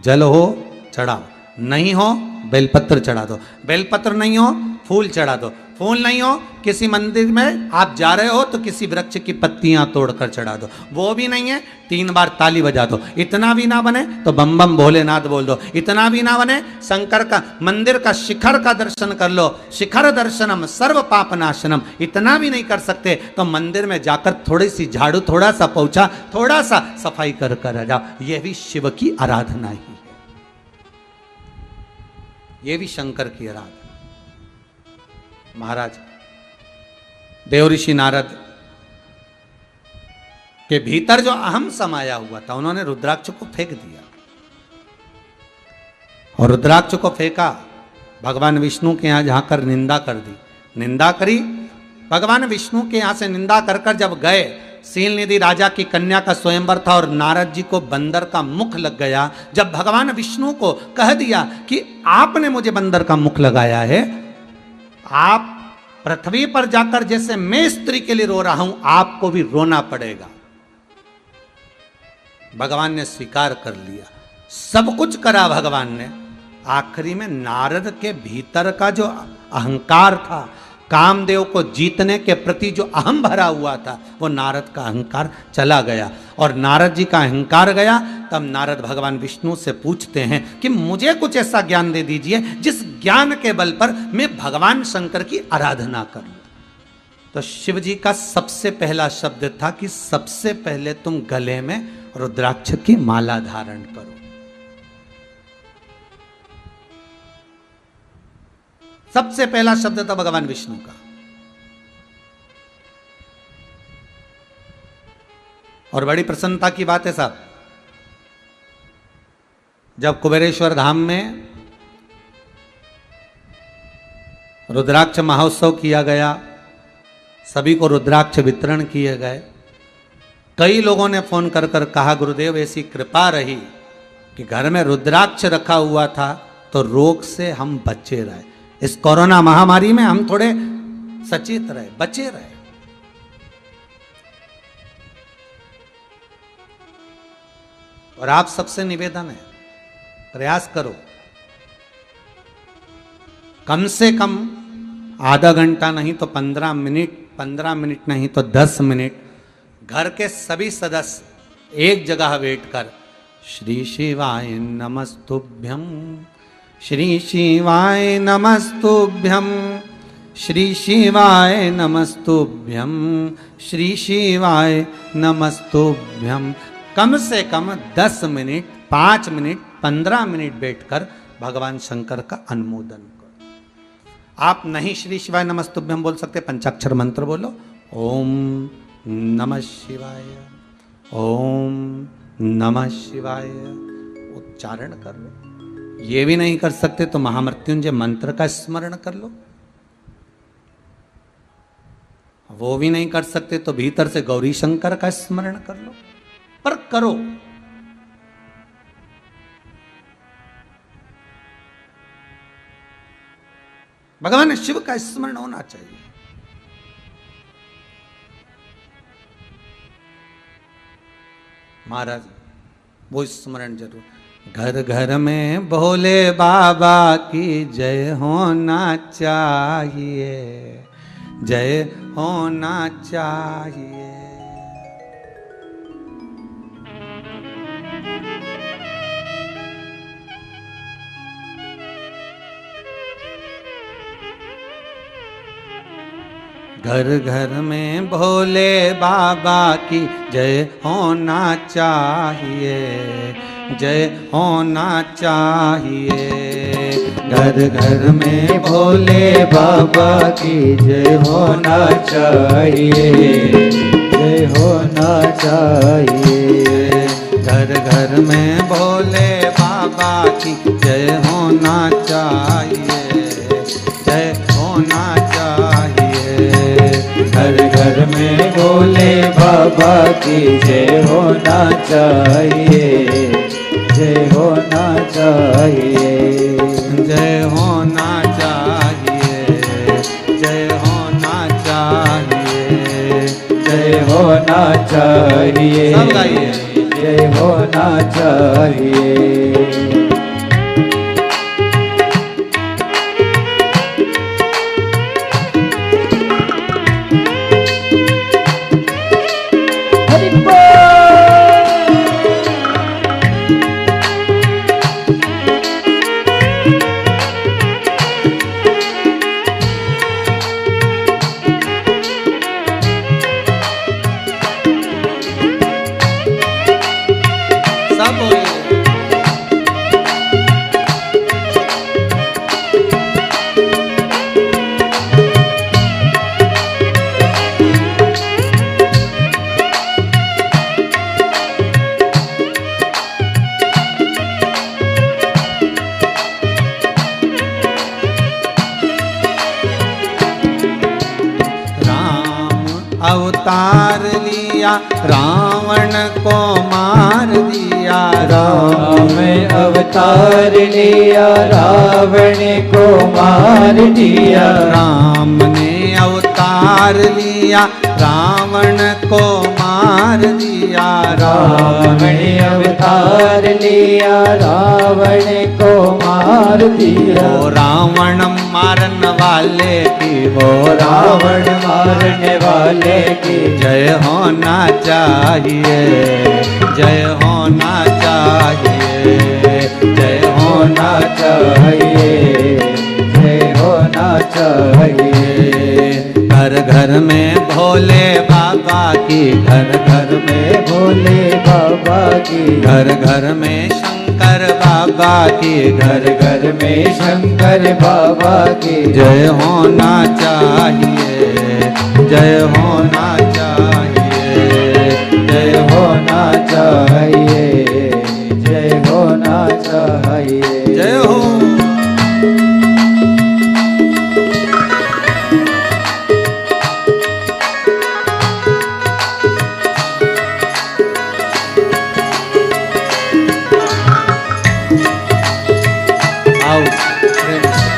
जल हो चढ़ाओ, नहीं हो बेलपत्र चढ़ा दो, बेलपत्र नहीं हो फूल चढ़ा दो, फूल नहीं हो किसी मंदिर में आप जा रहे हो तो किसी वृक्ष की पत्तियां तोड़कर चढ़ा दो, वो भी नहीं है 3 बार ताली बजा दो, इतना भी ना बने तो बम बम भोलेनाथ बोल दो, इतना भी ना बने शंकर का मंदिर का शिखर का दर्शन कर लो, शिखर दर्शनम सर्व पाप नाशनम, इतना भी नहीं कर सकते तो मंदिर में जाकर थोड़ी सी झाड़ू, थोड़ा सा पोछा, थोड़ा सा सफाई कर कर जाओ, यह भी शिव की आराधना ही है, यह भी शंकर की आराधना। महाराज देवऋषि नारद के भीतर जो अहम समाया हुआ था, उन्होंने रुद्राक्ष को फेंक दिया। और रुद्राक्ष को फेंका, भगवान विष्णु के यहां जाकर निंदा कर दी। निंदा करी भगवान विष्णु के यहां से निंदा कर कर जब गए, शीलनिधि राजा की कन्या का स्वयंवर था और नारद जी को बंदर का मुख लग गया। जब भगवान विष्णु को कह दिया कि आपने मुझे बंदर का मुख लगाया है, आप पृथ्वी पर जाकर जैसे मैं स्त्री के लिए रो रहा हूं, आपको भी रोना पड़ेगा। भगवान ने स्वीकार कर लिया, सब कुछ करा भगवान ने। आखिरी में नारद के भीतर का जो अहंकार था, कामदेव को जीतने के प्रति जो अहम भरा हुआ था, वो नारद का अहंकार चला गया। और नारद जी का अहंकार गया, तब नारद भगवान विष्णु से पूछते हैं कि मुझे कुछ ऐसा ज्ञान दे दीजिए जिस ज्ञान के बल पर मैं भगवान शंकर की आराधना करूं। तो शिव जी का सबसे पहला शब्द था कि सबसे पहले तुम गले में रुद्राक्ष की माला धारण करो। सबसे पहला शब्द था भगवान विष्णु का। और बड़ी प्रसन्नता की बात है साहब, जब कुबेरेश्वर धाम में रुद्राक्ष महोत्सव किया गया, सभी को रुद्राक्ष वितरण किए गए। कई लोगों ने फोन कर कर कहा, गुरुदेव ऐसी कृपा रही कि घर में रुद्राक्ष रखा हुआ था तो रोग से हम बचे रहे। इस कोरोना महामारी में हम थोड़े सचेत रहे, बचे रहे। और आप सबसे निवेदन है, प्रयास करो, कम से कम आधा घंटा नहीं तो 15 मिनट, 15 मिनट नहीं तो 10 मिनट घर के सभी सदस्य एक जगह बैठकर श्री शिवाय नमस्तुभ्यं, श्री शिवाय नमस्तुभ्यं, श्री शिवाय नमस्तुभ्यं, श्री शिवाय नमस्तुभ्यं, कम से कम 10 मिनट, 5 मिनट, 15 मिनट बैठकर भगवान शंकर का अनुमोदन करो। आप नहीं श्री शिवाय नमस्तुभ्यं बोल सकते, पंचाक्षर मंत्र बोलो, ओम नमः शिवाय, ओम नमः शिवाय, उच्चारण कर लो। ये भी नहीं कर सकते तो महामृत्युंजय मंत्र का स्मरण कर लो। वो भी नहीं कर सकते तो भीतर से गौरी शंकर का स्मरण कर लो, पर करो। भगवान शिव का स्मरण होना चाहिए। महाराज वो स्मरण जरूर। घर घर में भोले बाबा की जय होना चाहिए, जय होना चाहिए। घर घर में भोले बाबा की जय होना चाहिए, जय होना चाहिए। घर घर में भोले बाबा की जय होना चाहिए, जय होना चाहिए। घर घर में भोले बाबा की जय होना चाहिए, जय होना चाहिए। घर घर में भोले बाबा की जय होना चाहिए, जय होना चाहिए। जय होना चाहिए, जय होना चाहिए, जय होना चाहिए। सब गाइए। जय होना चाहिए। सब बोलिए। अवतार लिया, रावण को मार दिया। राम अवतार लिया, रावण को मार दिया। राम ने अवतार लिया, रावण को मार दिया। राम ने अवतार लिया, रावण को मार दिया। वो रावण मारन वाले की, वो रावण मारने वाले की जय होना चाहिए, जय होना चाहिए, जय होना चाहिए, जय होना चाहिए। घर घर में भोले बाबा की, घर घर में भोले बाबा की, घर घर में शंकर बाबा की, घर घर में शंकर बाबा की जय होना चाहिए, जय होना चाहिए, जय होना चाहिए, जय होना चाहिए। जय हो। आओ प्रेम से।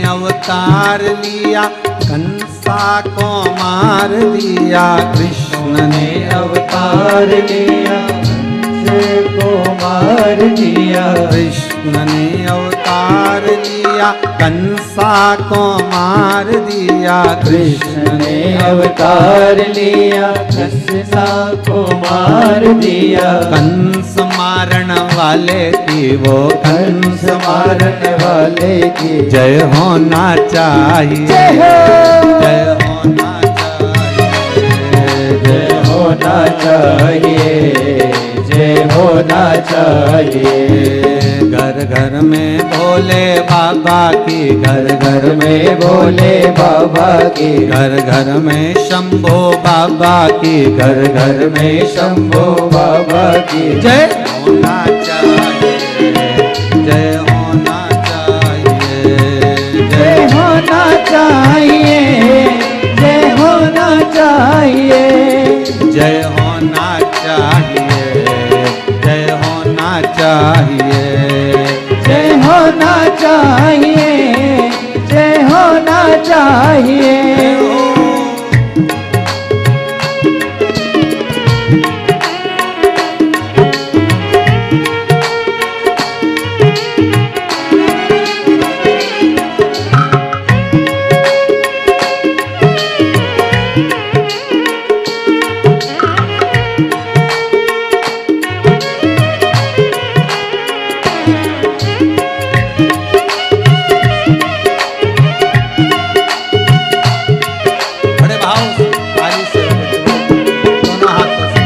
अवतार लिया, कंसा को मार दिया। कृष्ण ने अवतार लिया, कंस को मार दिया। कृष्ण ने अवतार लिया, कंसा को मार दिया। कृष्ण ने अवतार लिया, कंसा को मार दिया। कंस मारण वाले की, वो कंस मारने वाले की जय होना चाहिए, जय हो। जय होना चाहिए, जय होना चाहिए, जय होना चाहिए। घर घर में भोले बाबा की, घर घर में भोले बाबा की, घर घर में शंभो बाबा की, घर घर में शंभो बाबा की जय होना चाहिए, जय होना चाहिए, जय होना चाहिए, जय होना चाहिए, जय होना चाहिए, जय होना चाहिए, जय होना चाहिए, जय होना चाहिए। बड़े भाव से, ताली से, दोनों हाथों से।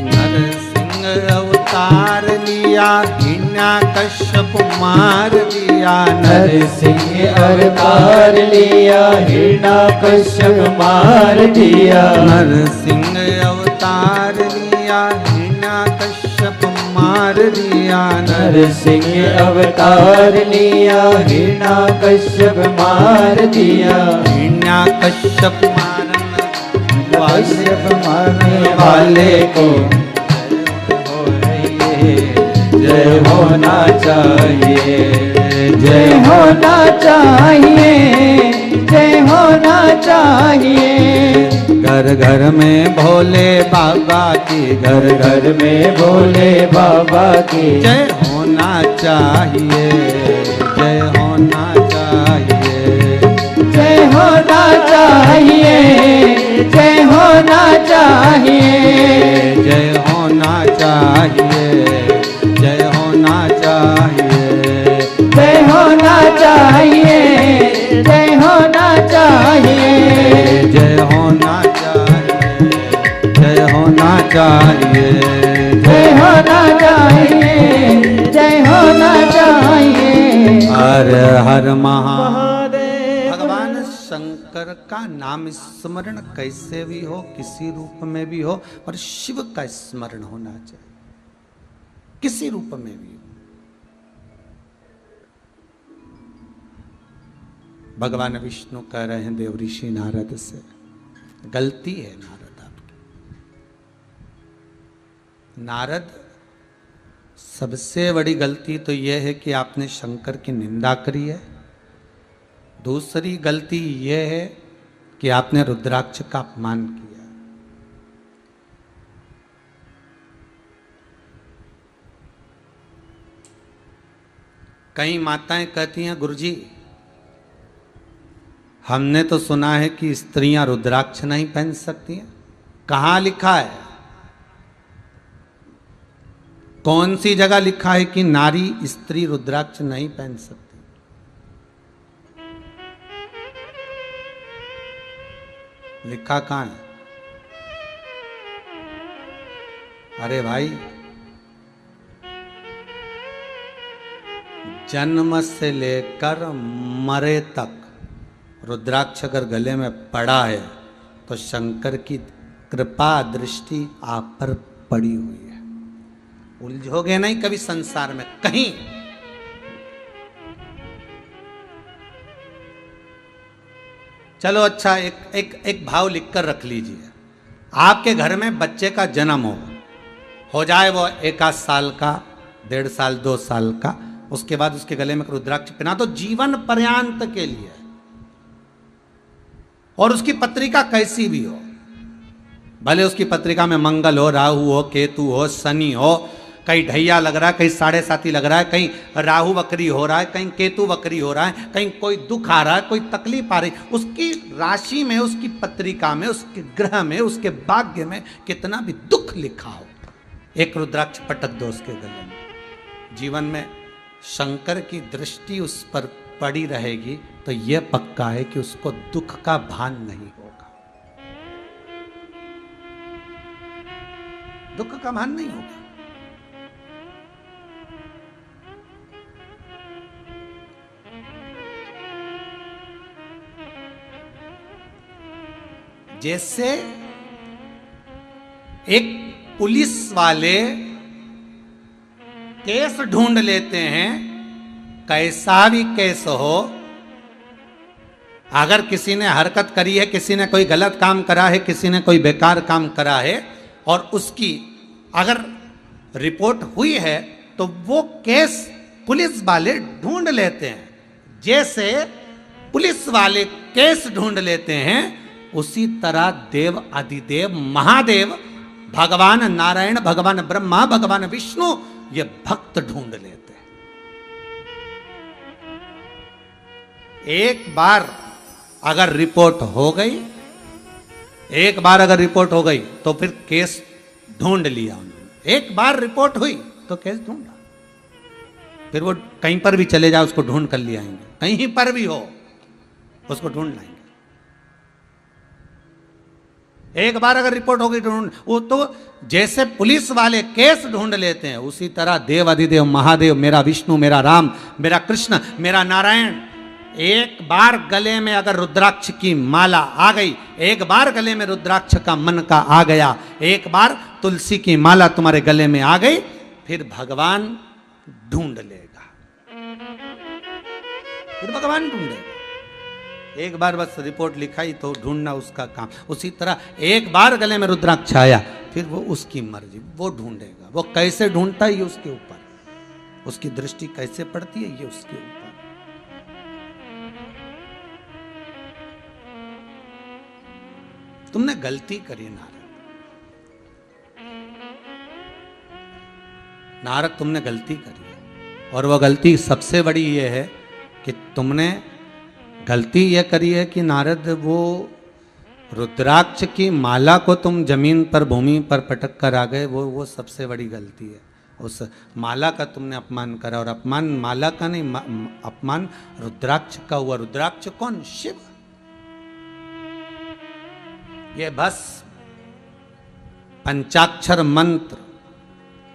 नरसिंह अवतार लिया, हिरण्यकश्यप मार दिया। नरसिंह अवतार लिया, हिरण्यकश्यप मार दिया। नरसिंह अवतार लिया, हिरण्यकश्यप मार दिया। नरसिंह अवतार लिया, हिरण्यकश्यप मार दिया। हिरण्यकश्यप मारन कश्यप मारने वाले को हो रही है। जय होना चाहिए, जय होना चाहिए, जय होना चाहिए। घर घर में भोले बाबा की, घर घर में भोले बाबा की जय होना चाहिए, जय होना चाहिए, जय होना चाहिए, जय होना चाहिए, जय होना चाहिए, जय होना चाहिए, जय होना चाहिए, जय होना चाहिए, जय होना चाहिए, जय होना चाहिए, जय होना चाहिए, जय होना चाहिए। हर हर महादेव। भगवान शंकर का नाम स्मरण कैसे भी हो, किसी रूप में भी हो, और शिव का स्मरण होना चाहिए, किसी रूप में भी हो। भगवान विष्णु कह रहे हैं देव ऋषि नारद से, गलती है नारद आपकी। नारद, सबसे बड़ी गलती तो यह है कि आपने शंकर की निंदा करी है। दूसरी गलती यह है कि आपने रुद्राक्ष का अपमान किया। कई माताएं कहती हैं, गुरुजी हमने तो सुना है कि स्त्रियां रुद्राक्ष नहीं पहन सकती हैं। कहां लिखा है? कौन सी जगह लिखा है कि नारी स्त्री रुद्राक्ष नहीं पहन सकती? लिखा कहां है? अरे भाई, जन्म से लेकर मरे तक रुद्राक्ष अगर गले में पड़ा है तो शंकर की कृपा दृष्टि आप पर पड़ी हुई है। उलझोगे नहीं कभी संसार में कहीं। चलो अच्छा, एक भाव लिखकर रख लीजिए। आपके घर में बच्चे का जन्म हो जाए वो 1 साल का, 1.5 साल, 2 साल का, उसके बाद उसके गले में रुद्राक्ष पहना तो जीवन पर्यंत के लिए, और उसकी पत्रिका कैसी भी हो, भले उसकी पत्रिका में मंगल हो, राहु हो, केतु हो, शनि हो, कहीं ढैया लग रहा है, कहीं 7.5 लग रहा है, कहीं राहु वक्री हो रहा है, कहीं केतु वक्री हो रहा है, कहीं कोई दुख आ रहा है, कोई तकलीफ आ रही, उसकी राशि में, उसकी पत्रिका में, उसके ग्रह में, उसके भाग्य में कितना भी दुख लिखा हो, एक रुद्राक्ष पटक दो उसके गले में। जीवन में शंकर की दृष्टि उस पर पड़ी रहेगी तो यह पक्का है कि उसको दुख का भान नहीं होगा, दुख का भान नहीं होगा। जैसे एक पुलिस वाले केस ढूंढ लेते हैं, कैसा भी केस हो, अगर किसी ने हरकत करी है, किसी ने कोई गलत काम करा है, किसी ने कोई बेकार काम करा है, और उसकी अगर रिपोर्ट हुई है तो वो केस पुलिस वाले ढूंढ लेते हैं। जैसे पुलिस वाले केस ढूंढ लेते हैं, उसी तरह देव आदिदेव महादेव, भगवान नारायण, भगवान ब्रह्मा, भगवान विष्णु, ये भक्त ढूंढ लेते हैं। एक बार अगर रिपोर्ट हो गई, एक बार अगर रिपोर्ट हो गई तो फिर केस ढूंढ लिया उन्होंने। एक बार रिपोर्ट हुई तो केस ढूंढा, फिर वो कहीं पर भी चले जाए उसको ढूंढ कर ले आएंगे, कहीं पर भी हो उसको ढूंढ लाएंगे। एक बार अगर रिपोर्ट हो गई ढूंढ, वो तो जैसे पुलिस वाले केस ढूंढ लेते हैं, उसी तरह देव अधिदेव महादेव, मेरा विष्णु, मेरा राम, मेरा कृष्ण, मेरा नारायण, एक बार गले में अगर रुद्राक्ष की माला आ गई, एक बार गले में रुद्राक्ष का मन का आ गया, एक बार तुलसी की माला तुम्हारे गले में आ गई, फिर भगवान ढूंढ लेगा, फिर भगवान ढूंढेगा। एक बार बस रिपोर्ट लिखाई तो ढूंढना उसका काम। उसी तरह एक बार गले में रुद्राक्ष आया, फिर वो उसकी मर्जी, वो ढूंढेगा। वो कैसे ढूंढता है ये उसके ऊपर, उसकी दृष्टि कैसे पड़ती है ये उसके ऊपर। तुमने गलती करी नारद, तुमने गलती करी है। और वो गलती सबसे बड़ी ये है कि तुमने गलती ये करी है कि नारद, वो रुद्राक्ष की माला को तुम जमीन पर, भूमि पर पटक कर आ गए। वो सबसे बड़ी गलती है। उस माला का तुमने अपमान करा, और अपमान माला का नहीं, अपमान रुद्राक्ष का हुआ। रुद्राक्ष कौन? शिव। ये बस पंचाक्षर मंत्र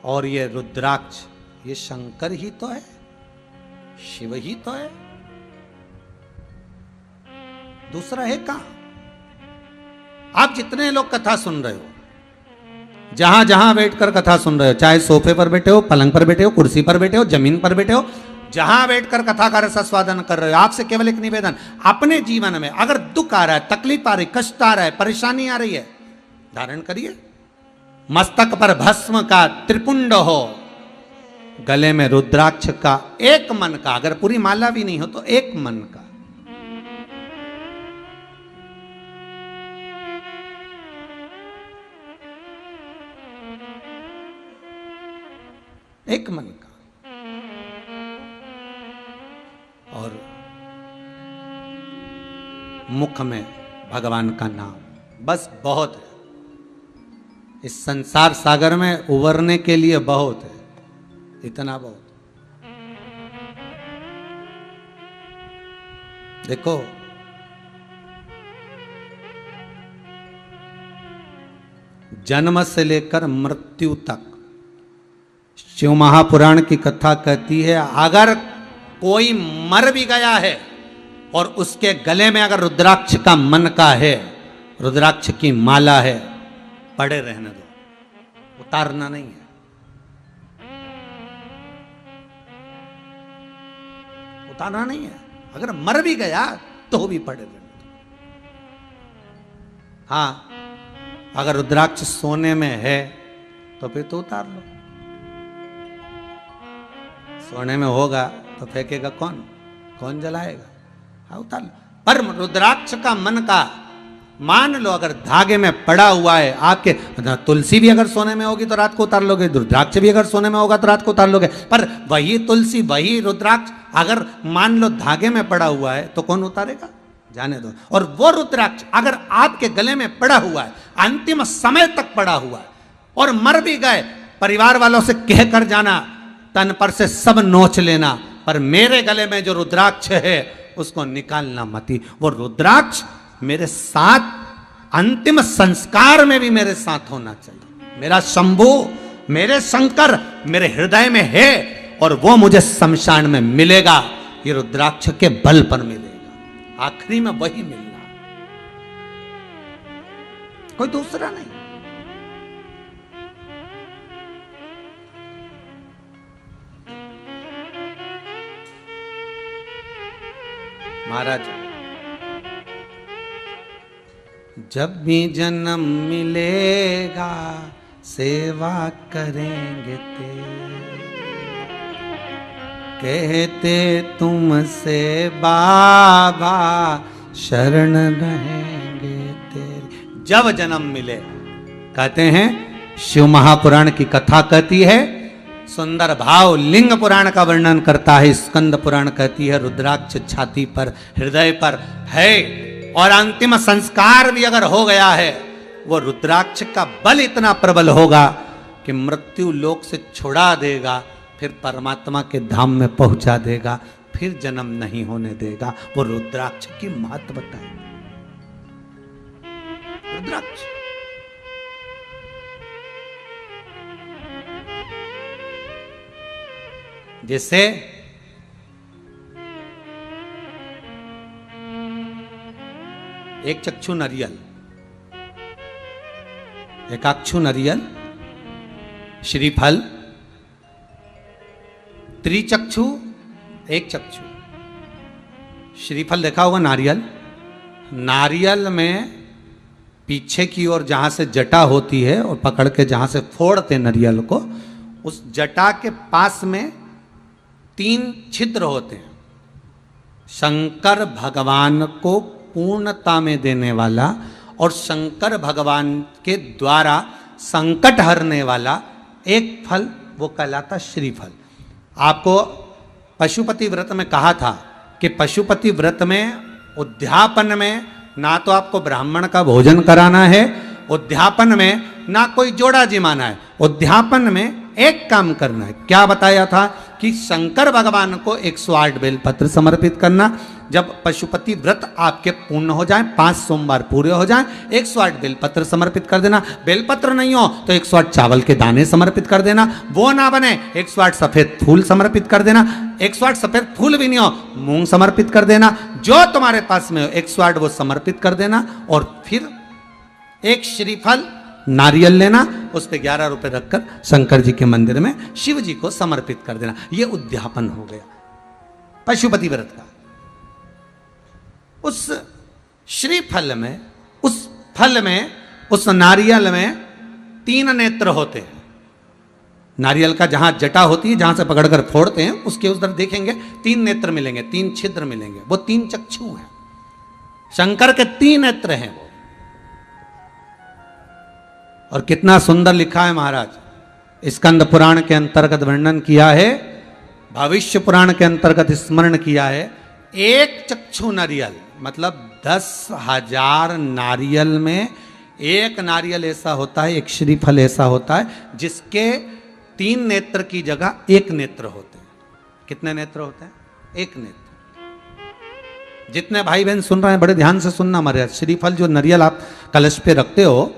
और ये रुद्राक्ष, ये शंकर ही तो है, शिव ही तो है, दूसरा है कहां? आप जितने लोग कथा सुन रहे हो, जहां जहां बैठकर कथा सुन रहे हो, चाहे सोफे पर बैठे हो, पलंग पर बैठे हो, कुर्सी पर बैठे हो, जमीन पर बैठे हो, जहां बैठकर कथा का रसास्वादन कर रहे हो, आपसे केवल एक निवेदन, अपने जीवन में अगर दुख आ रहा है, तकलीफ आ रही, कष्ट आ रहा है, परेशानी आ रही है, धारण करिए। मस्तक पर भस्म का त्रिपुंड हो, गले में रुद्राक्ष का, एक मन का, अगर पूरी माला भी नहीं हो तो एक मन का। एक मन का। और मुख में भगवान का नाम, बस बहुत है। इस संसार सागर में उबरने के लिए बहुत है, इतना बहुत। देखो, जन्म से लेकर मृत्यु तक शिव महापुराण की कथा कहती है, अगर कोई मर भी गया है और उसके गले में अगर रुद्राक्ष का मन का है, रुद्राक्ष की माला है, पड़े रहने दो, उतारना नहीं है। उतारना नहीं है। अगर मर भी गया तो भी पड़े रहने दो। हाँ, अगर रुद्राक्ष सोने में है तो फिर तो उतार लो। सोने में होगा तो फेंकेगा कौन? कौन जलाएगा? हाँ, उतार लो। पर रुद्राक्ष का मन का, मान लो अगर धागे में पड़ा हुआ है आपके, तुलसी भी अगर सोने में होगी तो रात को उतार लोगे, रुद्राक्ष भी अगर सोने में होगा तो रात को उतार लोगे। पर वही तुलसी, वही रुद्राक्ष अगर मान लो धागे में पड़ा हुआ है तो कौन उतारेगा? जाने दो। और वो रुद्राक्ष अगर आपके गले में पड़ा हुआ है, अंतिम समय तक पड़ा हुआ है, और मर भी गए, परिवार वालों से कह कर जाना, तन पर से सब नोच लेना, पर मेरे गले में जो रुद्राक्ष है उसको निकालना मती। वो रुद्राक्ष मेरे साथ अंतिम संस्कार में भी मेरे साथ होना चाहिए। मेरा शंभू, मेरे शंकर मेरे हृदय में है, और वो मुझे शमशान में मिलेगा, ये रुद्राक्ष के बल पर मिलेगा। आखिरी में वही मिलना, कोई दूसरा नहीं। महाराज, जब भी जन्म मिलेगा सेवा करेंगे तेरे, कहते तुमसे बाबा शरण रहेंगे तेरे। जब जन्म मिले, कहते हैं, शिव महापुराण की कथा कहती है, सुंदर भाव लिंग पुराण का वर्णन करता है, स्कंद पुराण कहती है रुद्राक्ष छाती पर, हृदय पर है, और अंतिम संस्कार भी अगर हो गया है, वो रुद्राक्ष का बल इतना प्रबल होगा कि मृत्यु लोक से छुड़ा देगा, फिर परमात्मा के धाम में पहुंचा देगा, फिर जन्म नहीं होने देगा। वो रुद्राक्ष की महत्वता है। रुद्राक्ष जैसे एक चक्षु नरियल, एक अक्षु नरियल, श्रीफल, त्रिचक्षु, एक चक्षु। श्रीफल देखा होगा नारियल, नारियल में पीछे की ओर जहां से जटा होती है और पकड़ के जहां से फोड़ते नारियल को, उस जटा के पास में 3 छिद्र होते हैं। शंकर भगवान को पूर्णता में देने वाला और शंकर भगवान के द्वारा संकट हरने वाला एक फल, वो कहलाता श्रीफल। आपको पशुपति व्रत में कहा था कि पशुपति व्रत में उद्यापन में ना तो आपको ब्राह्मण का भोजन कराना है, उद्यापन में ना कोई जोड़ा जिमाना है, उद्यापन में एक काम करना है। क्या बताया था कि शंकर भगवान को 108 बेलपत्र समर्पित करना। जब पशुपति व्रत आपके पूर्ण हो जाए, 5 सोमवार पूरे हो जाए, 108 बेलपत्र समर्पित कर देना। बेलपत्र नहीं हो तो 108 चावल के दाने समर्पित कर देना। वो ना बने 108 सफेद फूल समर्पित कर देना। 108 सफेद फूल भी नहीं हो, मूंग समर्पित कर देना। जो तुम्हारे पास में हो 108 वो समर्पित कर देना। और फिर एक श्रीफल नारियल लेना, उस पर 11 रुपए रखकर शंकर जी के मंदिर में शिव जी को समर्पित कर देना। ये उद्यापन हो गया पशुपति व्रत का। उस श्रीफल में, उस फल में, उस नारियल में 3 नेत्र होते हैं। नारियल का जहां जटा होती है, जहां से पकड़कर फोड़ते हैं, उसके उस तरफ देखेंगे 3 नेत्र मिलेंगे, 3 छिद्र मिलेंगे। वो 3 चक्षु हैं, शंकर के 3 नेत्र हैं वो। और कितना सुंदर लिखा है महाराज। स्कंद पुराण के अंतर्गत वर्णन किया है, भविष्य पुराण के अंतर्गत स्मरण किया है। एक चक्षु नारियल मतलब 10,000 नारियल में एक नारियल ऐसा होता है, एक श्रीफल ऐसा होता है जिसके 3 नेत्र की जगह 1 नेत्र होते हैं। कितने नेत्र होते हैं? 1 नेत्र। जितने भाई बहन सुन रहे हैं बड़े ध्यान से सुनना महाराज। श्रीफल जो नारियल आप कलश पे रखते हो,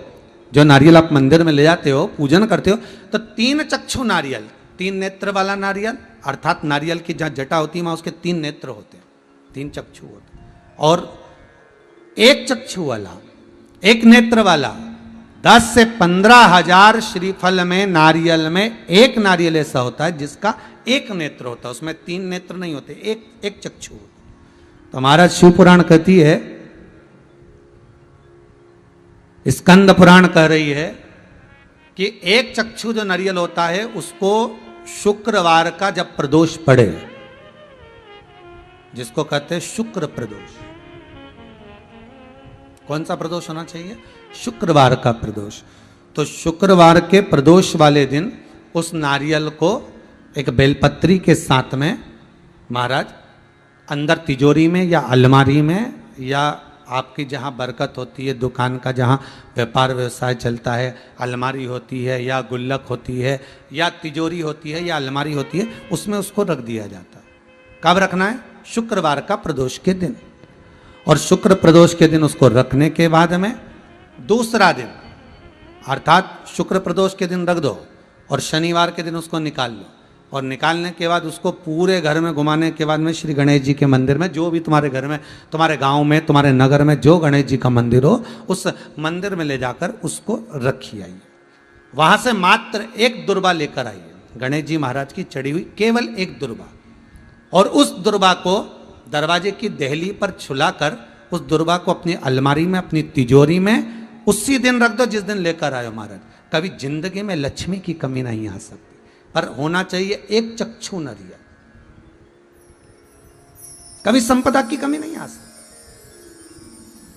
जो नारियल आप मंदिर में ले जाते हो, पूजन करते हो, तो 3 चक्षु नारियल, 3 नेत्र वाला नारियल, अर्थात नारियल की जहां जटा होती है वहां उसके 3 नेत्र होते हैं, 3 चक्षु होते हैं। और 1 चक्षु वाला, 1 नेत्र वाला 10 से 15,000 श्रीफल में, नारियल में 1 नारियल ऐसा होता है जिसका 1 नेत्र होता है, उसमें 3 नेत्र नहीं होते, एक चक्षु। तो महाराज शिव पुराण कहती है, स्कंद पुराण कह रही है कि 1 चक्षु जो नारियल होता है उसको शुक्रवार का जब प्रदोष पड़े, जिसको कहते हैं शुक्र प्रदोष। कौन सा प्रदोष होना चाहिए? शुक्रवार का प्रदोष। तो शुक्रवार के प्रदोष वाले दिन उस नारियल को एक बेलपत्री के साथ में महाराज अंदर तिजोरी में या अलमारी में, या आपकी जहाँ बरकत होती है, दुकान का जहाँ व्यापार व्यवसाय चलता है, अलमारी होती है या गुल्लक होती है या तिजोरी होती है या अलमारी होती है, उसमें उसको रख दिया जाता है। कब रखना है? शुक्रवार का प्रदोष के दिन। और शुक्र प्रदोष के दिन उसको रखने के बाद में दूसरा दिन, अर्थात शुक्र प्रदोष के दिन रख दो और शनिवार के दिन उसको निकाल लो। और निकालने के बाद उसको पूरे घर में घुमाने के बाद में श्री गणेश जी के मंदिर में, जो भी तुम्हारे घर में, तुम्हारे गांव में, तुम्हारे नगर में जो गणेश जी का मंदिर हो, उस मंदिर में ले जाकर उसको रखी आइए। वहां से मात्र 1 दुर्बा लेकर आइए, गणेश जी महाराज की चढ़ी हुई केवल 1 दुर्बा। और उस दुर्बा को दरवाजे की देहली पर छुलाकर उस दुर्बा को अपनी अलमारी में, अपनी तिजोरी में उसी दिन रख दो जिस दिन लेकर आयो महाराज। कभी जिंदगी में लक्ष्मी की कमी नहीं आ सकती, पर होना चाहिए 1 चक्षु नारियल। कभी संपदा की कमी नहीं आ सकती,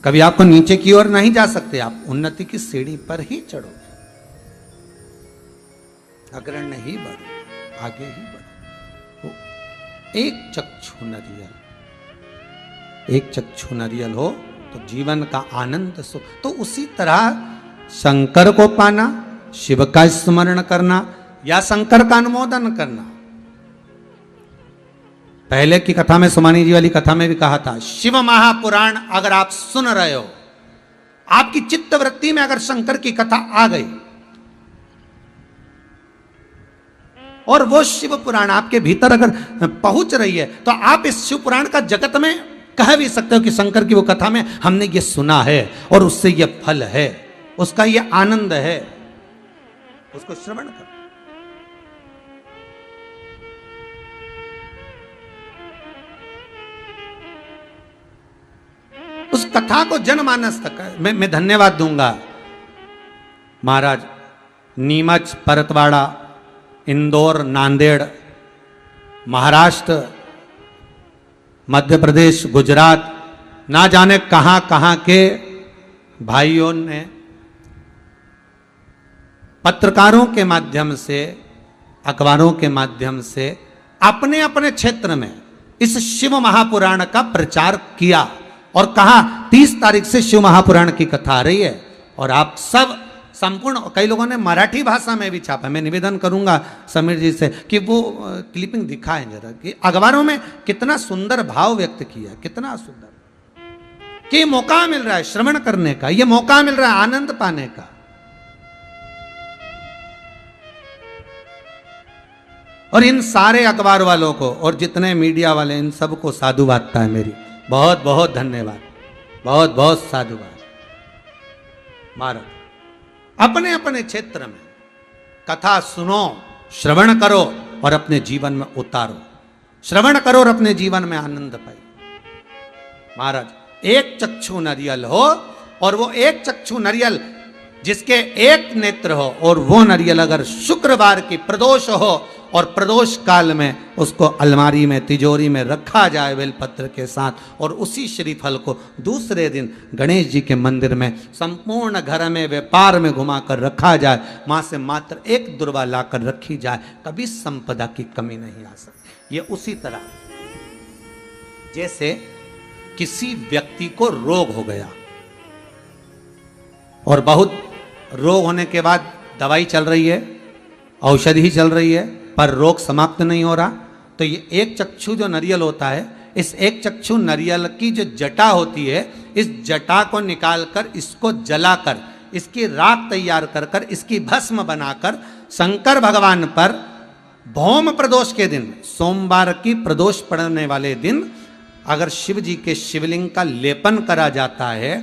कभी आपको नीचे की ओर नहीं जा सकते, आप उन्नति की सीढ़ी पर ही चढ़ोगे, अग्रण्य ही बढ़ो, आगे ही बढ़ो। 1 चक्षु नारियल, 1 चक्षु नारियल हो तो जीवन का आनंद सुख। तो उसी तरह शंकर को पाना, शिव का स्मरण करना या शंकर का अनुमोदन करना। पहले की कथा में, सुमानी जी वाली कथा में भी कहा था, शिव महापुराण अगर आप सुन रहे हो, आपकी चित्त वृत्ति में अगर शंकर की कथा आ गई और वो शिव पुराण आपके भीतर अगर पहुंच रही है, तो आप इस शिव पुराण का जगत में कह भी सकते हो कि शंकर की वो कथा में हमने ये सुना है और उससे ये फल है, उसका ये आनंद है, उसको श्रवण करो। उस कथा को जनमानस तक मैं धन्यवाद दूंगा। महाराज नीमच, परतवाड़ा, इंदौर, नांदेड़, महाराष्ट्र, मध्य प्रदेश, गुजरात, ना जाने कहां कहां के भाइयों ने पत्रकारों के माध्यम से, अखबारों के माध्यम से अपने अपने क्षेत्र में इस शिव महापुराण का प्रचार किया और कहा 30 तारीख से शिव महापुराण की कथा आ रही है। और आप सब संपूर्ण, कई लोगों ने मराठी भाषा में भी छापा। मैं निवेदन करूंगा समीर जी से कि वो क्लिपिंग दिखाएं जरा कि अखबारों में कितना सुंदर भाव व्यक्त किया, कितना सुंदर, कि ये मौका मिल रहा है श्रवण करने का, ये मौका मिल रहा है आनंद पाने का। और इन सारे अखबार वालों को और जितने मीडिया वाले, इन सबको साधुवादता है मेरी, बहुत बहुत धन्यवाद, बहुत बहुत साधुवाद। महाराज अपने अपने क्षेत्र में कथा सुनो, श्रवण करो और अपने जीवन में उतारो, श्रवण करो और अपने जीवन में आनंद पाओ। महाराज एक चक्षु नरियल हो और वो एक चक्षु नरियल जिसके एक नेत्र हो और वो नरियल अगर शुक्रवार की प्रदोष हो और प्रदोष काल में उसको अलमारी में, तिजोरी में रखा जाए बेलपत्र के साथ, और उसी श्रीफल को दूसरे दिन गणेश जी के मंदिर में संपूर्ण घर में, व्यापार में घुमाकर रखा जाए, मां से मात्र एक दुर्वा लाकर रखी जाए, कभी संपदा की कमी नहीं आ सकती। ये उसी तरह जैसे किसी व्यक्ति को रोग हो गया और बहुत रोग होने के बाद दवाई चल रही है, औषधि चल रही है, पर रोग समाप्त नहीं हो रहा, तो ये एक चक्षु जो नरियल होता है, इस एक चक्षु नरियल की जो जटा होती है, इस जटा को निकालकर इसको जलाकर इसकी राख तैयार कर कर इसकी भस्म बनाकर शंकर भगवान पर भौम प्रदोष के दिन, सोमवार की प्रदोष पड़ने वाले दिन अगर शिव जी के शिवलिंग का लेपन करा जाता है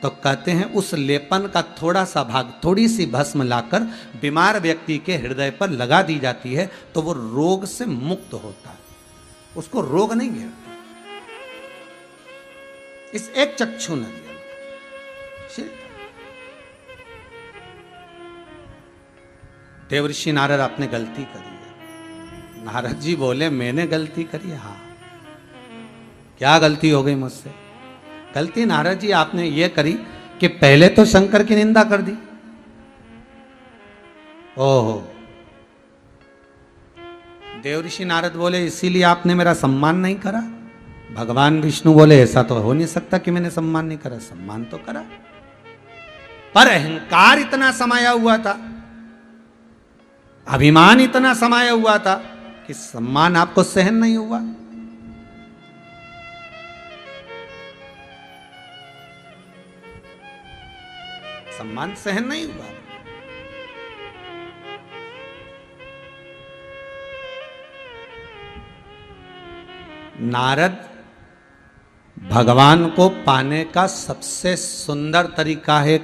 तो कहते हैं उस लेपन का थोड़ा सा भाग, थोड़ी सी भस्म लाकर बीमार व्यक्ति के हृदय पर लगा दी जाती है तो वो रोग से मुक्त होता है, उसको रोग नहीं घेरता। इस एक चक्षु नरियल देवर्षि नारद आपने गलती करी है। नारद जी बोले मैंने गलती करी? हाँ। क्या गलती हो गई मुझसे? गलती नारद जी आपने ये करी कि पहले तो शंकर की निंदा कर दी। ओहो। देवर्षि नारद बोले इसीलिए आपने मेरा सम्मान नहीं करा। भगवान विष्णु बोले ऐसा तो हो नहीं सकता कि मैंने सम्मान नहीं करा, सम्मान तो करा, पर अहंकार इतना समाया हुआ था, अभिमान इतना समाया हुआ था कि सम्मान आपको सहन नहीं हुआ। सम्मान सहन नहीं हुआ। नारद भगवान को पाने का सबसे सुंदर तरीका है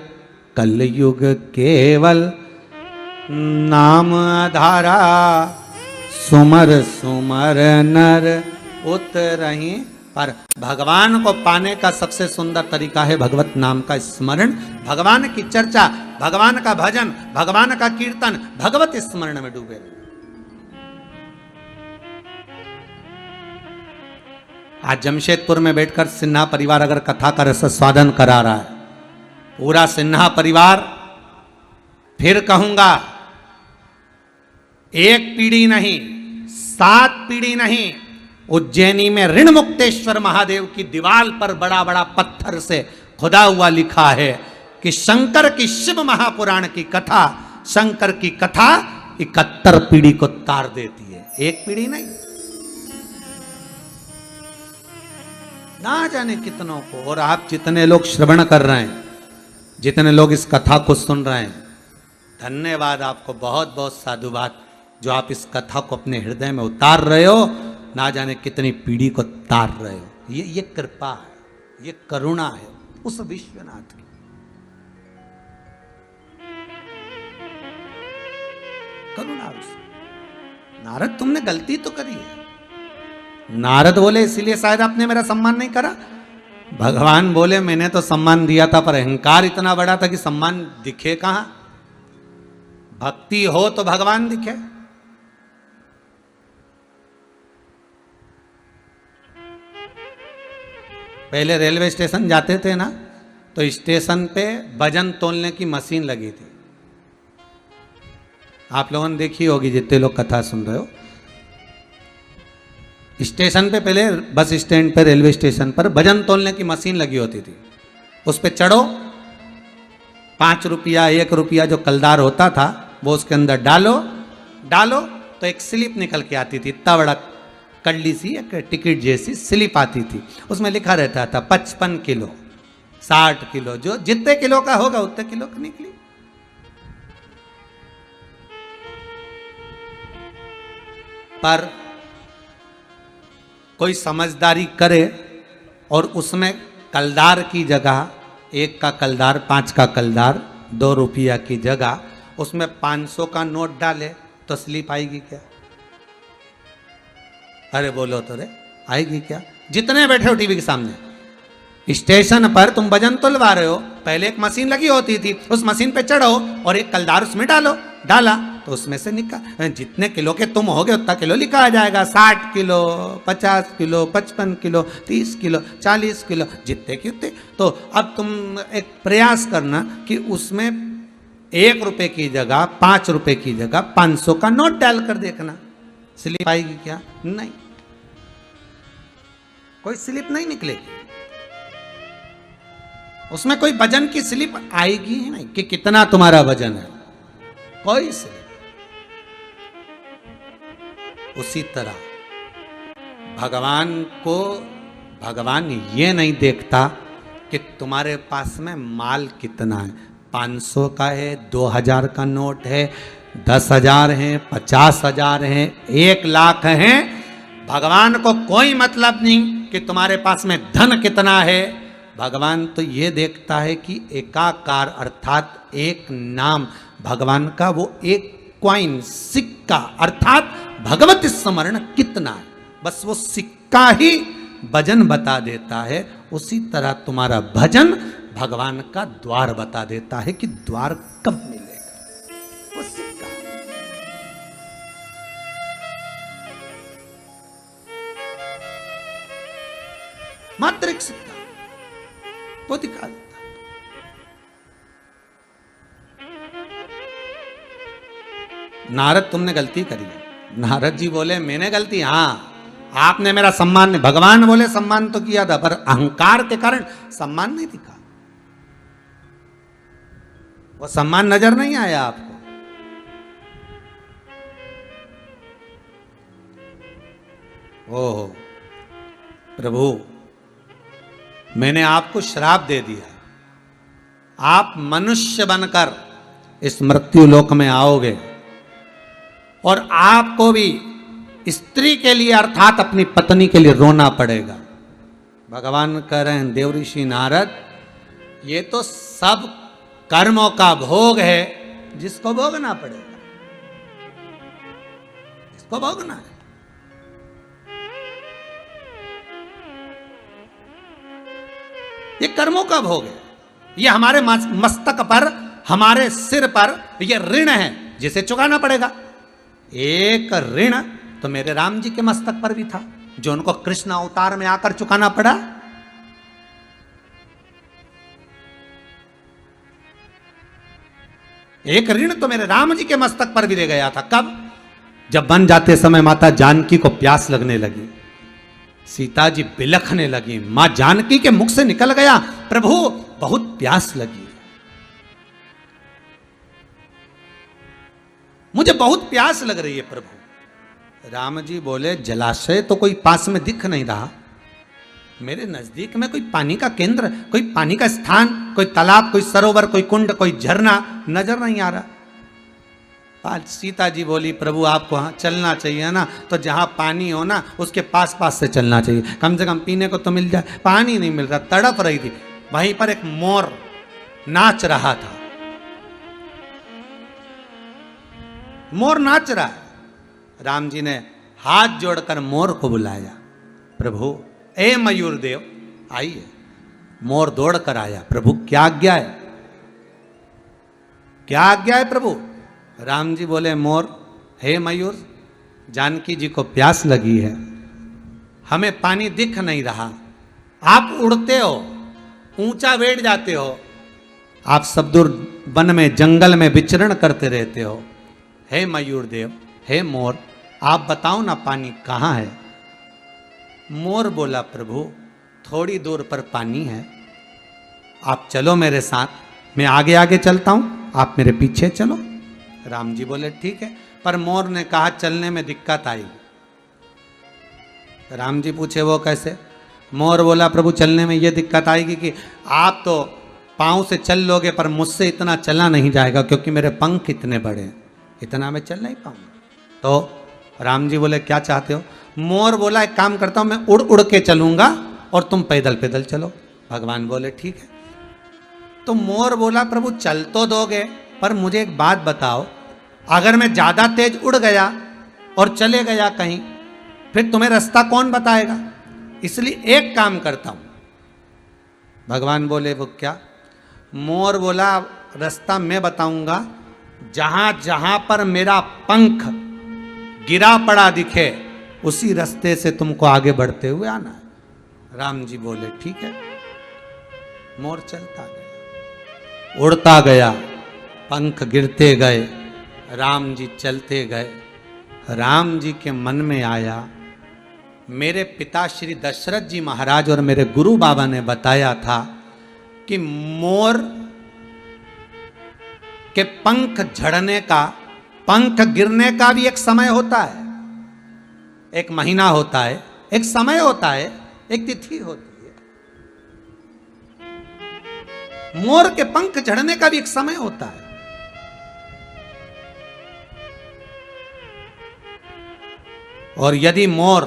कलयुग केवल नाम आधारा, सुमर सुमर नर उतरहि। पर भगवान को पाने का सबसे सुंदर तरीका है भगवत नाम का स्मरण, भगवान की चर्चा, भगवान का भजन, भगवान का कीर्तन, भगवत स्मरण में डूबे रहे। आज जमशेदपुर में बैठकर सिन्हा परिवार अगर कथा का रसास्वादन करा रहा है, पूरा सिन्हा परिवार, फिर कहूंगा एक पीढ़ी नहीं 7 पीढ़ी नहीं, उज्जैनी में ऋण मुक्तेश्वर महादेव की दीवार पर बड़ा बड़ा पत्थर से खुदा हुआ लिखा है कि शंकर की शिव महापुराण की कथा, शंकर की कथा 71 पीढ़ी को तार देती है, एक पीढ़ी नहीं। ना जाने कितनों को। और आप जितने लोग श्रवण कर रहे हैं, जितने लोग इस कथा को सुन रहे हैं, धन्यवाद आपको, बहुत बहुत साधुवाद जो आप इस कथा को अपने हृदय में उतार रहे हो, ना जाने कितनी पीढ़ी को तार रहे हो। ये कृपा है, ये करुणा है उस विश्वनाथ की। करुणा उस। नारद तुमने गलती तो करी है। नारद बोले इसीलिए शायद आपने मेरा सम्मान नहीं करा। भगवान बोले मैंने तो सम्मान दिया था पर अहंकार इतना बड़ा था कि सम्मान दिखे कहां। भक्ति हो तो भगवान दिखे। पहले रेलवे स्टेशन जाते थे ना तो स्टेशन पे वजन तोलने की मशीन लगी थी। आप लोगों ने देखी होगी जितने लोग कथा सुन रहे हो। स्टेशन पे पहले बस स्टैंड पे रेलवे स्टेशन पर वजन तोलने की मशीन लगी होती थी। उस पे चढ़ो, 5 रुपया 1 रुपया जो कलदार होता था वो उसके अंदर डालो तो एक स्लिप निकल के आती थी। इतना बड़ा कल्ली सी एक टिकट जैसी स्लिप आती थी। उसमें लिखा रहता था 55 किलो 60 किलो, जो जितने किलो का होगा उतने किलो का निकली। पर कोई समझदारी करे और उसमें कलदार की जगह 1 का कलदार 5 का कलदार 2 रुपया की जगह उसमें 500 का नोट डाले तो स्लिप आएगी क्या? अरे बोलो तो रे, आएगी क्या? जितने बैठे हो टीवी के सामने, स्टेशन पर तुम वजन तोलवा रहे हो, पहले एक मशीन लगी होती थी, उस मशीन पे चढ़ो और एक कलदार उसमें डाला तो उसमें से निकाल, जितने किलो के तुम होगे उतना किलो लिखा आ जाएगा। 60 kilo 50 kilo 55 kilo 30 kilo 40 kilo जितने की उतने। तो अब तुम एक प्रयास करना कि उसमें 1 रुपए की जगह 5 रुपए की जगह 500 का नोट डालकर देखना, स्लिप आएगी क्या? नहीं, कोई स्लिप नहीं निकलेगी। उसमें कोई वजन की स्लिप आएगी ही नहीं कि कितना तुम्हारा वजन है, कोई स्लिप। उसी तरह भगवान ये नहीं देखता कि तुम्हारे पास में माल कितना है, 500 का है, 2000 का नोट है, 10,000 है, 50,000 है, 1 लाख है। भगवान को कोई मतलब नहीं कि तुम्हारे पास में धन कितना है। भगवान तो ये देखता है कि एकाकार अर्थात एक नाम भगवान का, वो एक क्वाइन सिक्का अर्थात भगवत स्मरण कितना है, बस वो सिक्का ही भजन बता देता है। उसी तरह तुम्हारा भजन भगवान का द्वार बता देता है कि द्वार कब मिलेगा, वो सिक्का। मात्र एक सिक्का वो दिखा देता। नारद तुमने गलती करी है। नारद जी बोले मैंने गलती, हाँ आपने मेरा सम्मान नहीं, भगवान बोले सम्मान तो किया था पर अहंकार के कारण सम्मान नहीं दिखा, वो सम्मान नजर नहीं आया आपको। ओहो प्रभु, मैंने आपको श्राप दे दिया, आप मनुष्य बनकर इस मृत्यु लोक में आओगे और आपको भी स्त्री के लिए अर्थात अपनी पत्नी के लिए रोना पड़ेगा। भगवान कह रहे हैं देव ऋषि नारद, ये तो सब कर्मों का भोग है जिसको भोगना पड़ेगा, इसको भोगना है। ये कर्मों का भोग है, ये हमारे मस्तक पर हमारे सिर पर ये ऋण है जिसे चुकाना पड़ेगा। एक ऋण तो मेरे राम जी के मस्तक पर भी था जो उनको कृष्ण अवतार में आकर चुकाना पड़ा। एक ऋण तो मेरे राम जी के मस्तक पर भी रह गया था। कब? जब वन जाते समय माता जानकी को प्यास लगने लगी, सीता जी बिलखने लगी, मां जानकी के मुख से निकल गया, प्रभु बहुत प्यास लगी, मुझे बहुत प्यास लग रही है प्रभु। राम जी बोले जलाशय तो कोई पास में दिख नहीं रहा, मेरे नजदीक में कोई पानी का केंद्र, कोई पानी का स्थान, कोई तालाब, कोई सरोवर, कोई कुंड, कोई झरना नजर नहीं आ रहा। सीता जी बोली प्रभु आपको हाँ चलना चाहिए ना, तो जहां पानी हो ना उसके पास पास से चलना चाहिए, कम से कम पीने को तो मिल जाए। पानी नहीं मिल रहा, तड़प रही थी। वहीं पर एक मोर नाच रहा था, मोर नाच रहा है। राम जी ने हाथ जोड़कर मोर को बुलाया, प्रभु ए मयूर देव आइए। मोर दौड़ कर आया, प्रभु क्या आज्ञा है, क्या आज्ञा है प्रभु? राम जी बोले, मोर, हे मयूर, जानकी जी को प्यास लगी है, हमें पानी दिख नहीं रहा, आप उड़ते हो, ऊंचा बैठ जाते हो, आप सब दूर वन में जंगल में विचरण करते रहते हो, हे मयूर देव, हे मोर, आप बताओ ना पानी कहाँ है? मोर बोला, प्रभु थोड़ी दूर पर पानी है, आप चलो मेरे साथ, मैं आगे आगे चलता हूं, आप मेरे पीछे चलो। राम जी बोले ठीक है, पर मोर ने कहा चलने में दिक्कत आएगी। राम जी पूछे वो कैसे? मोर बोला, प्रभु चलने में ये दिक्कत आएगी कि आप तो पाँव से चल लोगे पर मुझसे इतना चला नहीं जाएगा, क्योंकि मेरे पंख इतने बड़े हैं, इतना मैं चल नहीं पाऊंगा। तो राम जी बोले क्या चाहते हो? मोर बोला, एक काम करता हूं, मैं उड़ उड़ के चलूंगा और तुम पैदल पैदल चलो। भगवान बोले ठीक है। तो मोर बोला, प्रभु चल तो दोगे, पर मुझे एक बात बताओ, अगर मैं ज्यादा तेज उड़ गया और चले गया कहीं, फिर तुम्हें रास्ता कौन बताएगा? इसलिए एक काम करता हूं। भगवान बोले वो क्या? मोर बोला, रास्ता मैं बताऊंगा, जहां जहां पर मेरा पंख गिरा पड़ा दिखे उसी रास्ते से तुमको आगे बढ़ते हुए आना है। राम जी बोले ठीक है। मोर चलता गया, उड़ता गया, पंख गिरते गए, राम जी चलते गए। राम जी के मन में आया, मेरे पिता श्री दशरथ जी महाराज और मेरे गुरु बाबा ने बताया था कि मोर के पंख झड़ने का, पंख गिरने का भी एक समय होता है, एक महीना होता है, एक समय होता है, एक तिथि होती है। मोर के पंख झड़ने का भी एक समय होता है। और यदि मोर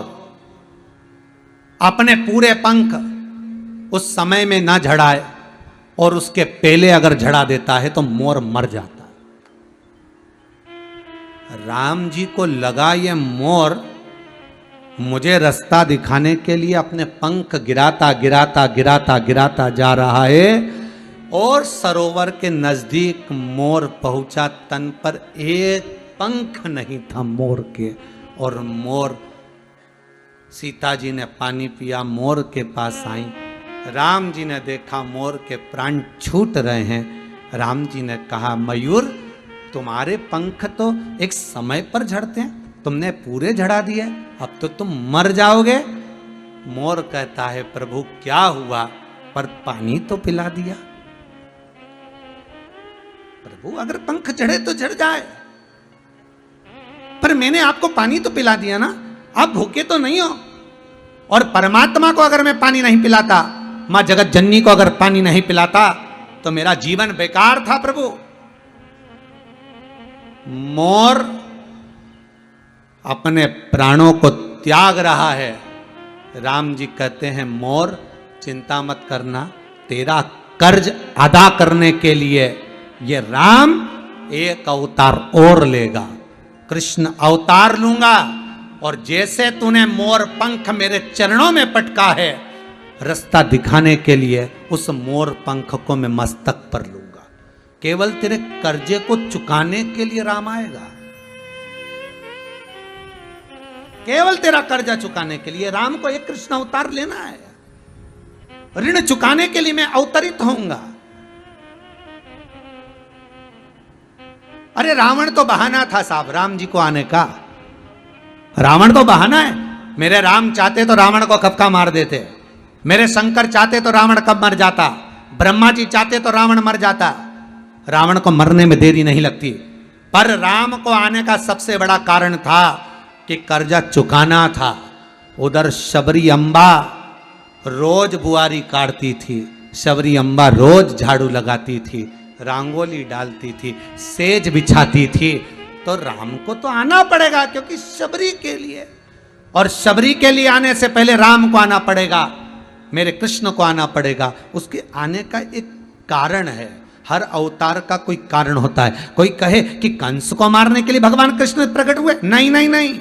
अपने पूरे पंख उस समय में ना झड़ाए और उसके पहले अगर झड़ा देता है तो मोर मर जाता है। राम जी को लगा ये मोर मुझे रास्ता दिखाने के लिए अपने पंख गिराता गिराता गिराता गिराता जा रहा है, और सरोवर के नजदीक मोर पहुंचा, तन पर एक पंख नहीं था मोर के। और मोर, सीता जी ने पानी पिया, मोर के पास आई। राम जी ने देखा मोर के प्राण छूट रहे हैं। राम जी ने कहा, मयूर तुम्हारे पंख तो एक समय पर झड़ते हैं, तुमने पूरे झड़ा दिए, अब तो तुम मर जाओगे। मोर कहता है, प्रभु क्या हुआ, पर पानी तो पिला दिया। प्रभु अगर पंख झड़े तो झड़ जाए, पर मैंने आपको पानी तो पिला दिया ना, आप भूखे तो नहीं हो। और परमात्मा को अगर मैं पानी नहीं पिलाता, मां जगत जननी को अगर पानी नहीं पिलाता, तो मेरा जीवन बेकार था। प्रभु मोर अपने प्राणों को त्याग रहा है। राम जी कहते हैं, मोर चिंता मत करना, तेरा कर्ज अदा करने के लिए ये राम एक अवतार और लेगा, कृष्ण अवतार लूंगा, और जैसे तूने मोर पंख मेरे चरणों में पटका है, रास्ता दिखाने के लिए उस मोर पंख को मैं मस्तक पर लूंगा। केवल तेरे कर्जे को चुकाने के लिए राम आएगा, केवल तेरा कर्जा चुकाने के लिए राम को एक कृष्ण अवतार लेना है। ऋण चुकाने के लिए मैं अवतरित होऊंगा। अरे रावण तो बहाना था साहब राम जी को आने का, रावण तो बहाना है। मेरे राम चाहते तो रावण को कब का मार देते, मेरे शंकर चाहते तो रावण कब मर जाता, ब्रह्मा जी चाहते तो रावण मर जाता। रावण को मरने में देरी नहीं लगती, पर राम को आने का सबसे बड़ा कारण था कि कर्जा चुकाना था। उधर शबरी अम्बा रोज बुआरी काटती थी, शबरी अम्बा रोज झाड़ू लगाती थी, रंगोली डालती थी, सेज बिछाती थी। तो राम को तो आना पड़ेगा, क्योंकि शबरी के लिए, और शबरी के लिए आने से पहले राम को आना पड़ेगा, मेरे कृष्ण को आना पड़ेगा। उसके आने का एक कारण है, हर अवतार का कोई कारण होता है। कोई कहे कि कंस को मारने के लिए भगवान कृष्ण प्रकट हुए, नहीं नहीं नहीं।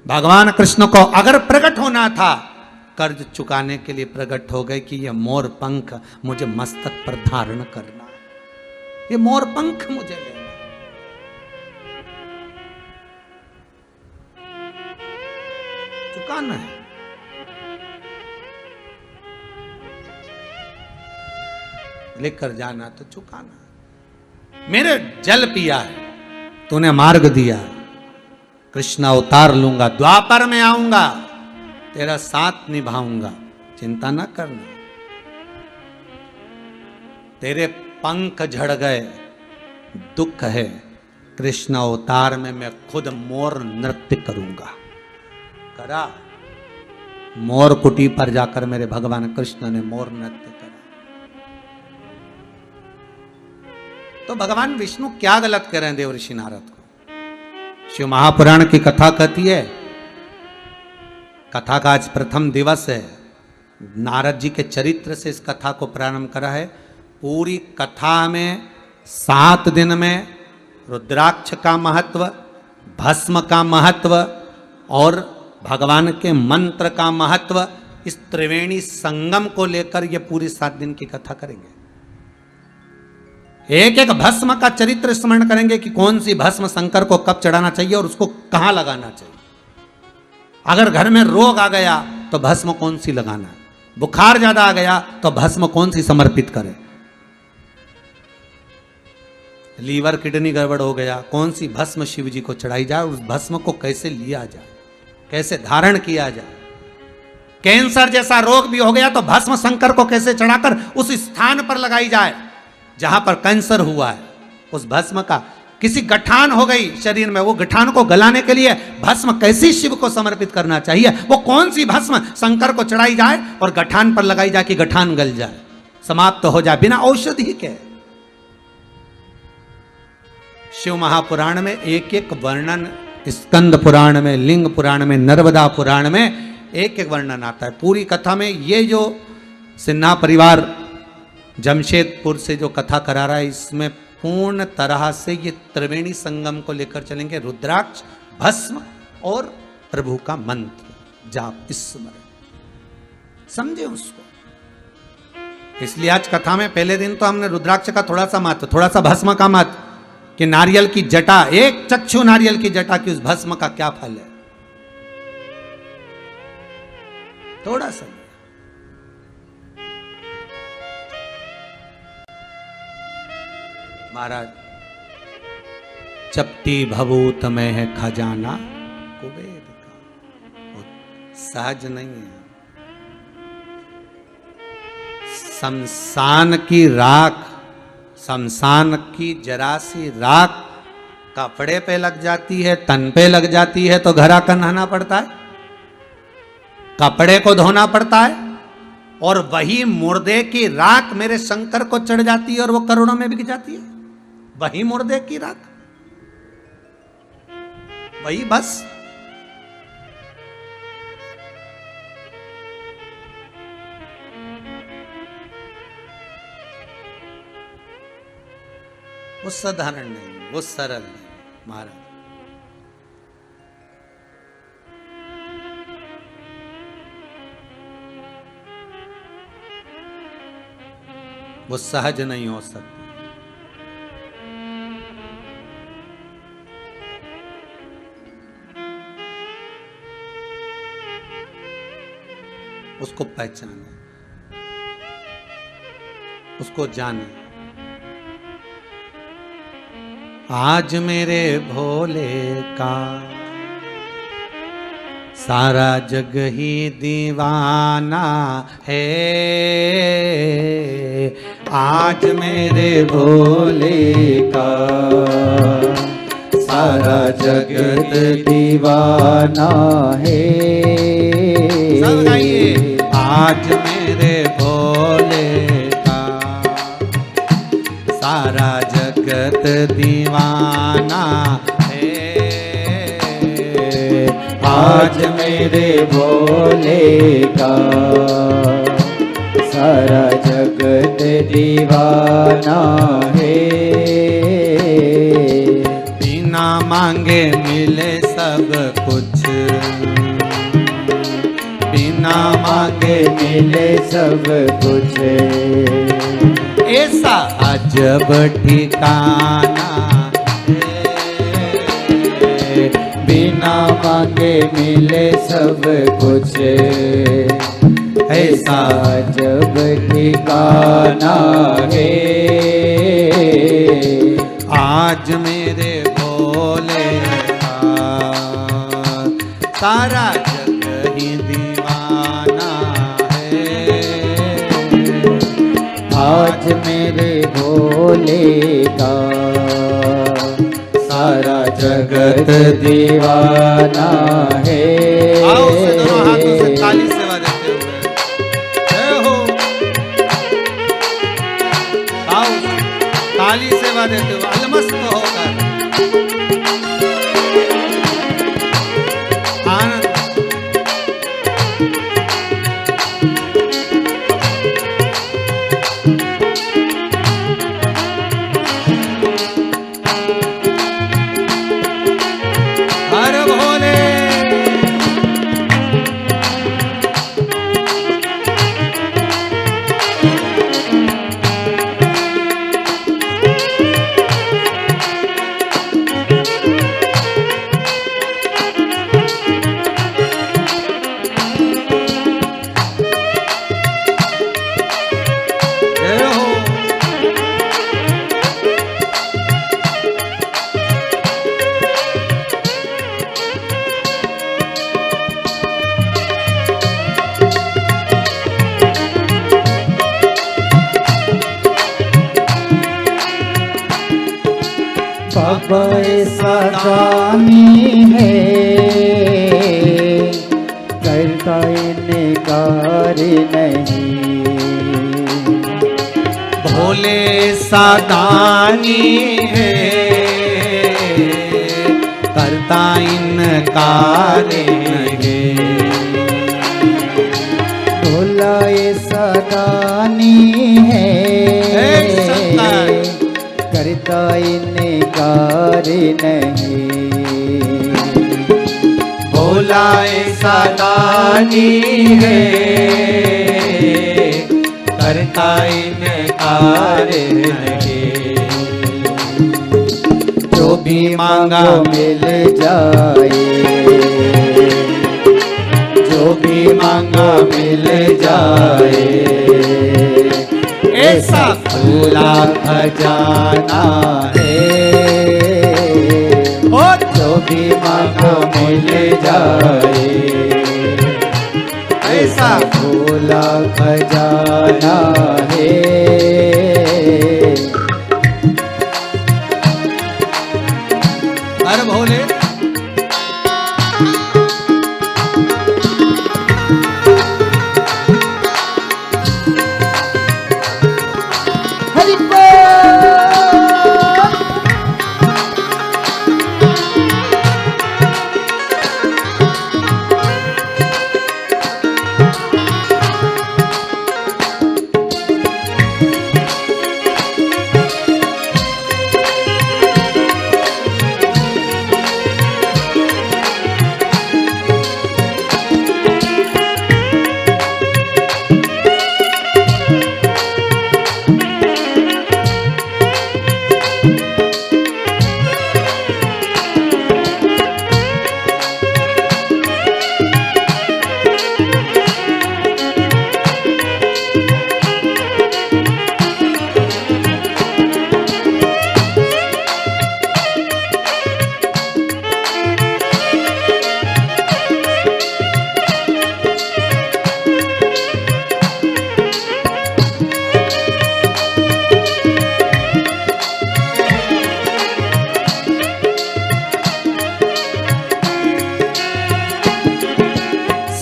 भगवान कृष्ण को अगर प्रकट होना था कर्ज चुकाने के लिए प्रकट हो गए कि ये मोर पंख मुझे मस्तक पर धारण करना है, ये मोर पंख मुझे लेना, चुकाना है। लेकर जाना तो चुकाना। मेरे जल पिया है, तूने मार्ग दिया, कृष्ण अवतार लूंगा, द्वापर में आऊंगा, तेरा साथ निभाऊंगा, चिंता ना करना। तेरे पंख झड़ गए, दुख है, कृष्ण अवतार में मैं खुद मोर नृत्य करूंगा। करा, मोर कुटी पर जाकर मेरे भगवान कृष्ण ने मोर नृत्य करा। तो भगवान विष्णु क्या गलत कर रहे हैं देवर्षि नारद को? शिव महापुराण की कथा कहती है, कथा का आज प्रथम दिवस है, नारद जी के चरित्र से इस कथा को प्रारंभ करा है। पूरी कथा में 7 दिन में रुद्राक्ष का महत्व, भस्म का महत्व और भगवान के मंत्र का महत्व, इस त्रिवेणी संगम को लेकर ये पूरी 7 दिन की कथा करेंगे। एक एक भस्म का चरित्र स्मरण करेंगे कि कौन सी भस्म शंकर को कब चढ़ाना चाहिए और उसको कहां लगाना चाहिए। अगर घर में रोग आ गया तो भस्म कौन सी लगाना है, बुखार ज्यादा आ गया तो भस्म कौन सी समर्पित करें, लीवर किडनी गड़बड़ हो गया कौन सी भस्म शिव जी को चढ़ाई जाए, उस भस्म को कैसे लिया जाए, कैसे धारण किया जाए। कैंसर जैसा रोग भी हो गया तो भस्म शंकर को कैसे चढ़ाकर उस स्थान पर लगाई जाए जहां पर कैंसर हुआ है। उस भस्म का, किसी गठान हो गई शरीर में, वो गठान को गलाने के लिए भस्म कैसी शिव को समर्पित करना चाहिए, वो कौन सी भस्म शंकर को चढ़ाई जाए और गठान पर लगाई जाए कि गठान गल जाए, समाप्त हो जाए बिना औषधि के। शिव महापुराण में एक एक वर्णन, स्कंद पुराण में, लिंग पुराण में, नर्मदा पुराण में एक एक वर्णन आता है। पूरी कथा में ये जो सिन्हा परिवार जमशेदपुर से जो कथा करा रहा है, इसमें पूर्ण तरह से ये त्रिवेणी संगम को लेकर चलेंगे। रुद्राक्ष, भस्म और प्रभु का मंत्र जाप, स्मरण, समझे उसको। इसलिए आज कथा में पहले दिन तो हमने रुद्राक्ष का थोड़ा सा महत्व, थोड़ा सा भस्म का महत्व, कि नारियल की जटा, एक चक्षु नारियल की जटा की उस भस्म का क्या फल है, थोड़ा सा। महाराज, चपटी भभूत में है खजाना कुबेर का, सहज नहीं है। शमशान की राख, शमशान की जरा सी राख कपड़े पे लग जाती है, तन पे लग जाती है तो घर आकर नहाना पड़ता है, कपड़े को धोना पड़ता है, और वही मुर्दे की राख मेरे शंकर को चढ़ जाती है और वो करोड़ों में बिक जाती है। वही मुर्दे की राख, वही बस। वो साधारण नहीं, वो सरल नहीं महाराज। वो सहज नहीं हो सकती। उसको पहचाने, उसको जाने। आज मेरे भोले का सारा जग ही दीवाना है, आज मेरे भोले का सारा जगत दीवाना है। सब गाइए, आज मेरे भोले का सारा जगत दीवाना है, आज मेरे भोले का सारा जगत दीवाना है। बिना मांगे मिले सब कुछ, बिना मांगे मिले सब कुछ। ऐसा अजब ठिकाना बिना मांगे मिले सब कुछ। ऐसा जब ठिकाना है। आज मेरे भोले का सारा जग ही दीवाना है। आज मेरे भोले का सारा जगत दीवाना है। आओ से दोनों हाथों से ताली सेवा देते हुए जय हो। आओ ताली सेवा देते हुए अलमस्त होकर आनंद। हर भोले जय हो। बाबा ऐसा दानी है करता इनकार नहीं। भोले सादानी है करता इनकार नहीं। भोला ऐसा दानी है करता इनकार नहीं। भोला ऐसा दानी है करता इनकार नहीं। जो भी मांगा मिल जाए। जो भी मांगा मिल जाए। ऐसा खुला खजाना है। जो भी मांगो मिल जाए। ऐसा खुला खजाना है। हर भोले हरि बोल।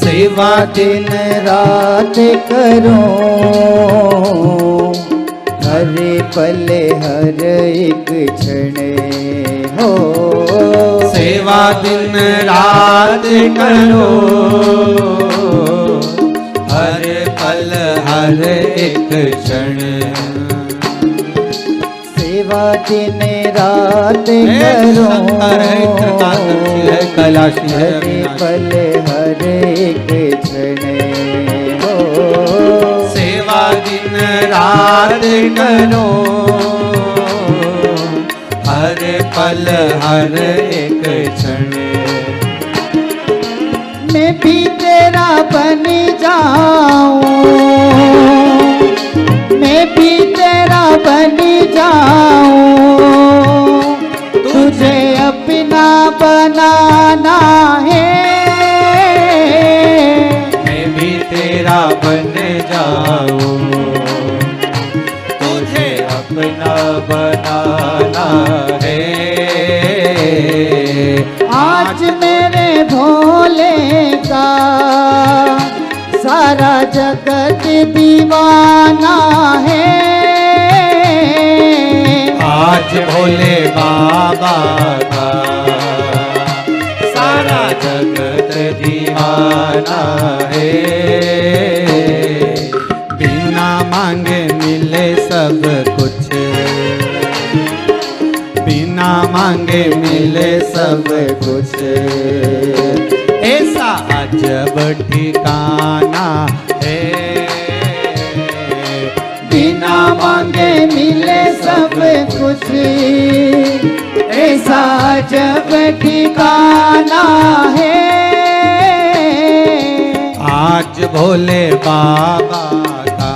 सेवा दिन रात करो हर पल हर एक क्षण हो। सेवा दिन रात करो हर पल हर एक क्षण। सेवा दिन रात करो कैलाश हर पल हर एक क्षण। रात करूं, हर पल हर एक क्षण मैं भी तेरा बन जाऊं, मैं भी तेरा बन जाऊं, तुझे अपना बनाना है। मैं भी तेरा बन जाऊं, तुझे अपना बनाना है। आज मेरे भोले का सारा जगत दीवाना है। आज भोले बाबा का सारा जगत दीवाना है। बिना मांगे मिले सब कुछ, बिना मांगे मिले सब कुछ, ऐसा अजब ठिकाना है। बिना मांगे मिले सब कुछ, ऐसा जब ठिकाना है। आज भोले बाबा का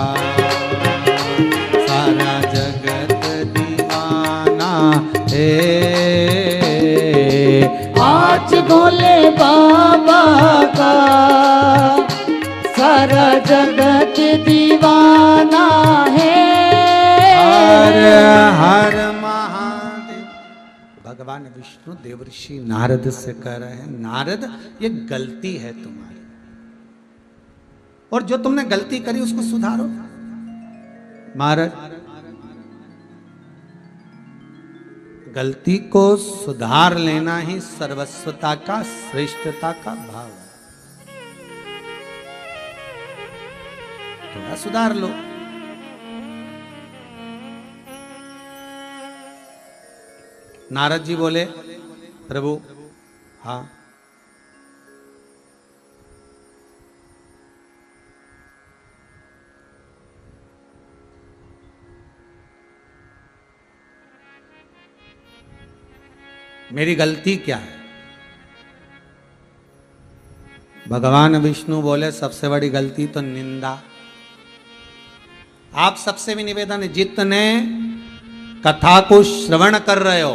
सारा जगत दीवाना है। आज भोले बाबा का सारा जगत दीवाना है। हर हर महादेव। भगवान विष्णु देवर्षि नारद से कह रहे हैं, नारद ये गलती है तुम्हारी, और जो तुमने गलती करी उसको सुधारो। महाराज गलती को सुधार लेना ही सर्वस्वता का, श्रेष्ठता का भाव है। थोड़ा सुधार लो। नारद जी बोले, प्रभु हाँ मेरी गलती क्या है? भगवान विष्णु बोले, सबसे बड़ी गलती तो निंदा। आप सबसे भी निवेदन है, जितने कथा को श्रवण कर रहे हो,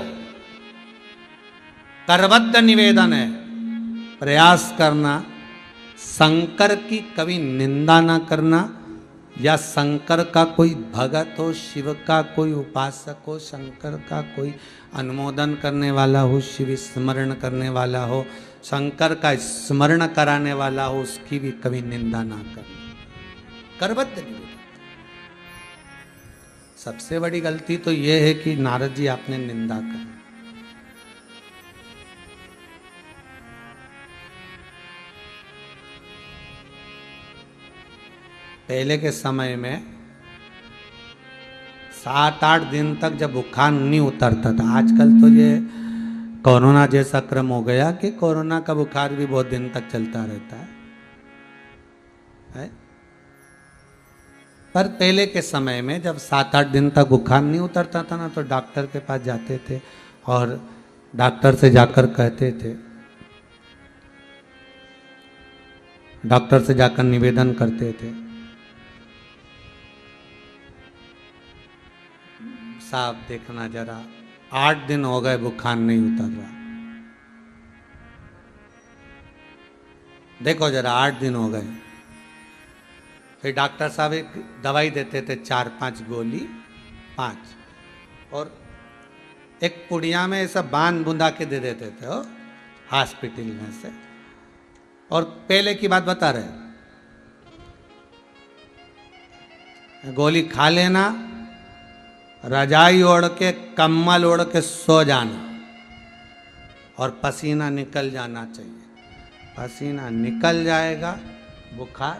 करबद्ध निवेदन है, प्रयास करना शंकर की कभी निंदा ना करना, या शंकर का कोई भगत हो, शिव का कोई उपासक हो, शंकर का कोई अनुमोदन करने वाला हो, शिव स्मरण करने वाला हो, शंकर का स्मरण कराने वाला हो, उसकी भी कभी निंदा ना करना। करबद्ध निवेदन। सबसे बड़ी गलती तो यह है कि नारद जी आपने निंदा कर। पहले के समय में 7-8 दिन तक जब बुखार नहीं उतरता था, आजकल तो ये कोरोना जैसा क्रम हो गया कि कोरोना का बुखार भी बहुत दिन तक चलता रहता है? पर पहले के समय में जब 7-8 दिन तक बुखार नहीं उतरता था ना, तो डॉक्टर के पास जाते थे और डॉक्टर से जाकर कहते थे, डॉक्टर से जाकर निवेदन करते थे, साहब देखना जरा, 8 दिन हो गए बुखार नहीं उतर रहा, देखो जरा 8 दिन हो गए। फिर डॉक्टर साहब एक दवाई देते थे, 4-5 गोली, 5, और एक पुड़िया में ऐसा बांध बुंदा के दे देते थे हॉस्पिटल में से। और पहले की बात बता रहे, गोली खा लेना, रजाई ओढ़ के कम्बल ओढ़ के सो जाना और पसीना निकल जाना चाहिए। पसीना निकल जाएगा, बुखार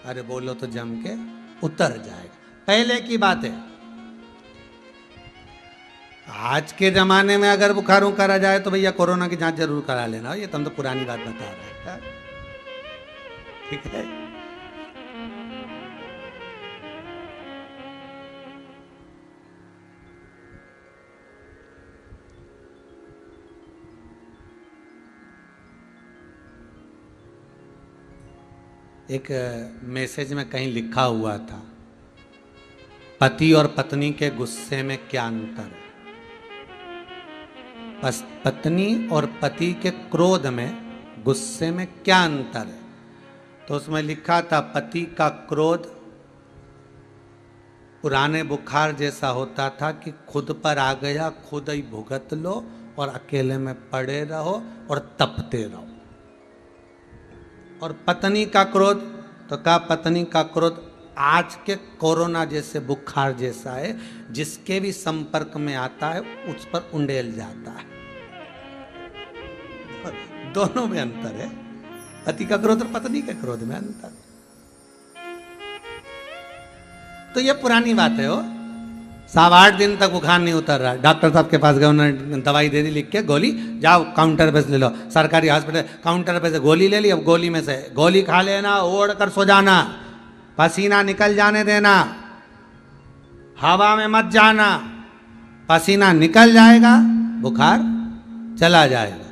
अरे बोलो तो जम के उतर जाएगा। पहले की बात है। आज के जमाने में अगर बुखारों करा जाए तो भैया कोरोना की जांच जरूर करा लेना, ये तो हम तो पुरानी बात बता रहे हैं, ठीक है। एक मैसेज में कहीं लिखा हुआ था, पति और पत्नी के गुस्से में क्या अंतर है। पत्नी और पति के क्रोध में, गुस्से में क्या अंतर है। तो उसमें लिखा था, पति का क्रोध पुराने बुखार जैसा होता था कि खुद पर आ गया, खुद ही भुगत लो और अकेले में पड़े रहो और तपते रहो। और पत्नी का क्रोध, तो कहा पत्नी का क्रोध आज के कोरोना जैसे बुखार जैसा है, जिसके भी संपर्क में आता है उस पर उंडेल जाता है। दोनों में अंतर है, पति का क्रोध और पत्नी के क्रोध में अंतर। तो ये पुरानी बात है। हो 7-8 दिन तक बुखार नहीं उतर रहा, डॉक्टर साहब के पास गए, उन्होंने दवाई दे दी लिख के, गोली जाओ काउंटर पे से ले लो। सरकारी हॉस्पिटल काउंटर पे से गोली ले ली, अब गोली में से गोली खा लेना, ओढ़ कर सो जाना, पसीना निकल जाने देना, हवा में मत जाना, पसीना निकल जाएगा, बुखार चला जाएगा।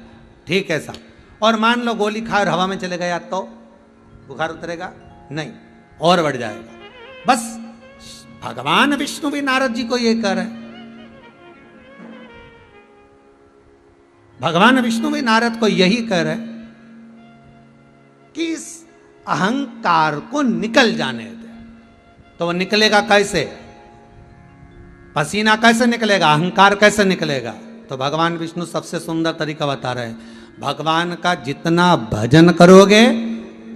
ठीक है साहब। और मान लो गोली खा और हवा में चले गया तो बुखार उतरेगा नहीं, और बढ़ जाएगा। बस भगवान विष्णु भी नारद जी को ये कह रहे हैं, भगवान विष्णु भी नारद को यही कह रहे हैं कि इस अहंकार को निकल जाने दे। तो वो निकलेगा कैसे? पसीना कैसे निकलेगा, अहंकार कैसे निकलेगा? तो भगवान विष्णु सबसे सुंदर तरीका बता रहे हैं, भगवान का जितना भजन करोगे,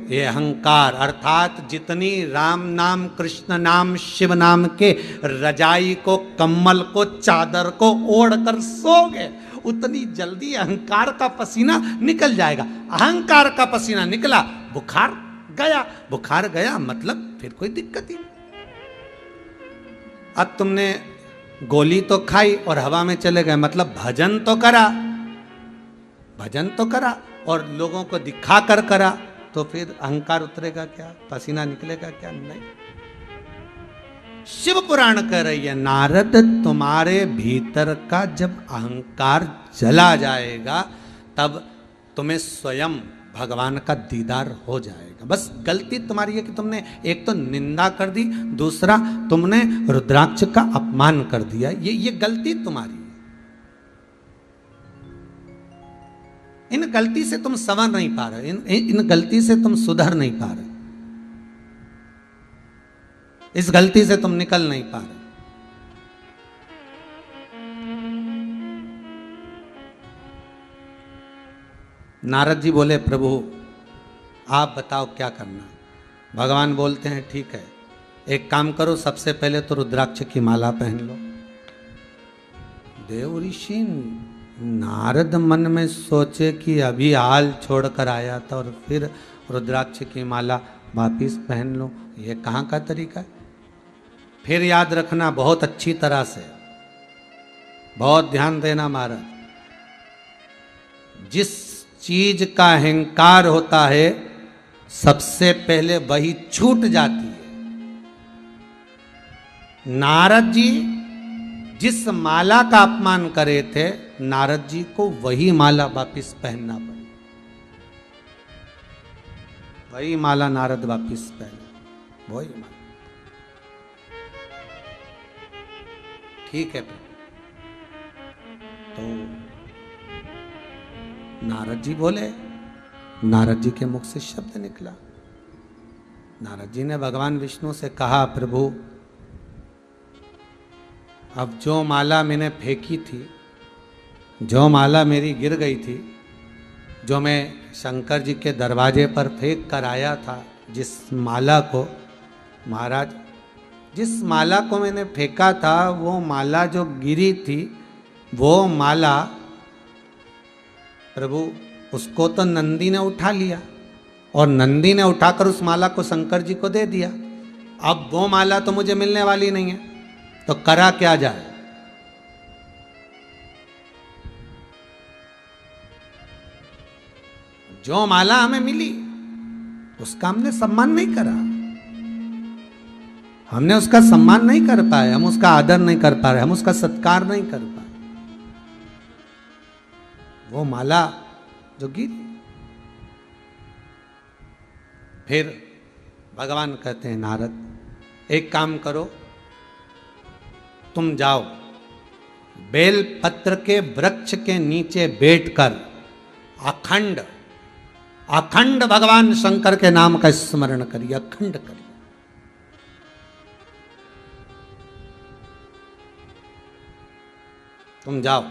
ये अहंकार अर्थात जितनी राम नाम, कृष्ण नाम, शिव नाम के रजाई को, कम्बल को, चादर को ओढ़ कर सोगे, उतनी जल्दी अहंकार का पसीना निकल जाएगा। अहंकार का पसीना निकला, बुखार गया। बुखार गया मतलब फिर कोई दिक्कत ही नहीं। अब तुमने गोली तो खाई और हवा में चले गए, मतलब भजन तो करा, भजन तो करा और लोगों को दिखा कर करा, तो फिर अहंकार उतरेगा क्या, पसीना निकलेगा क्या? नहीं। शिव पुराण कह रही है, नारद तुम्हारे भीतर का जब अहंकार जला जाएगा, तब तुम्हें स्वयं भगवान का दीदार हो जाएगा। बस गलती तुम्हारी है कि तुमने एक तो निंदा कर दी, दूसरा तुमने रुद्राक्ष का अपमान कर दिया। ये गलती तुम्हारी है। इन गलती से तुम संवर नहीं पा रहे, इन गलती से तुम सुधर नहीं पा रहे, इस गलती से तुम निकल नहीं पा रहे। नारद जी बोले, प्रभु आप बताओ क्या करना है। भगवान बोलते हैं, ठीक है, एक काम करो, सबसे पहले तो रुद्राक्ष की माला पहन लो। देव ऋषि नारद मन में सोचे कि अभी हाल छोड़कर आया था और फिर रुद्राक्ष की माला वापिस पहन लो, ये कहाँ का तरीका है? फिर याद रखना बहुत अच्छी तरह से, बहुत ध्यान देना महाराज, जिस चीज का अहंकार होता है सबसे पहले वही छूट जाती है। नारद जी जिस माला का अपमान करे थे, नारद जी को वही माला वापिस पहनना पड़ा, वही माला नारद वापिस पहने, वही माला। ठीक है। तो नारद जी बोले, नारद जी के मुख से शब्द निकला। नारद जी ने भगवान विष्णु से कहा, प्रभु अब जो माला मैंने फेंकी थी, जो माला मेरी गिर गई थी, जो मैं शंकर जी के दरवाजे पर फेंक कर आया था, जिस माला को, महाराज जिस माला को मैंने फेंका था, वो माला जो गिरी थी, वो माला प्रभु उसको तो नंदी ने उठा लिया और नंदी ने उठाकर उस माला को शंकर जी को दे दिया। अब वो माला तो मुझे मिलने वाली नहीं है, तो करा क्या जाए? जो माला हमें मिली उसका हमने सम्मान नहीं करा, हमने उसका सम्मान नहीं कर पाए, हम उसका आदर नहीं कर पा रहे, हम उसका सत्कार नहीं कर पाए। वो माला जो गिरी, फिर भगवान कहते हैं नारद, एक काम करो, तुम जाओ बेल पत्र के वृक्ष के नीचे बैठकर अखंड अखंड भगवान शंकर के नाम का स्मरण करिए, अखंड करिए। तुम जाओ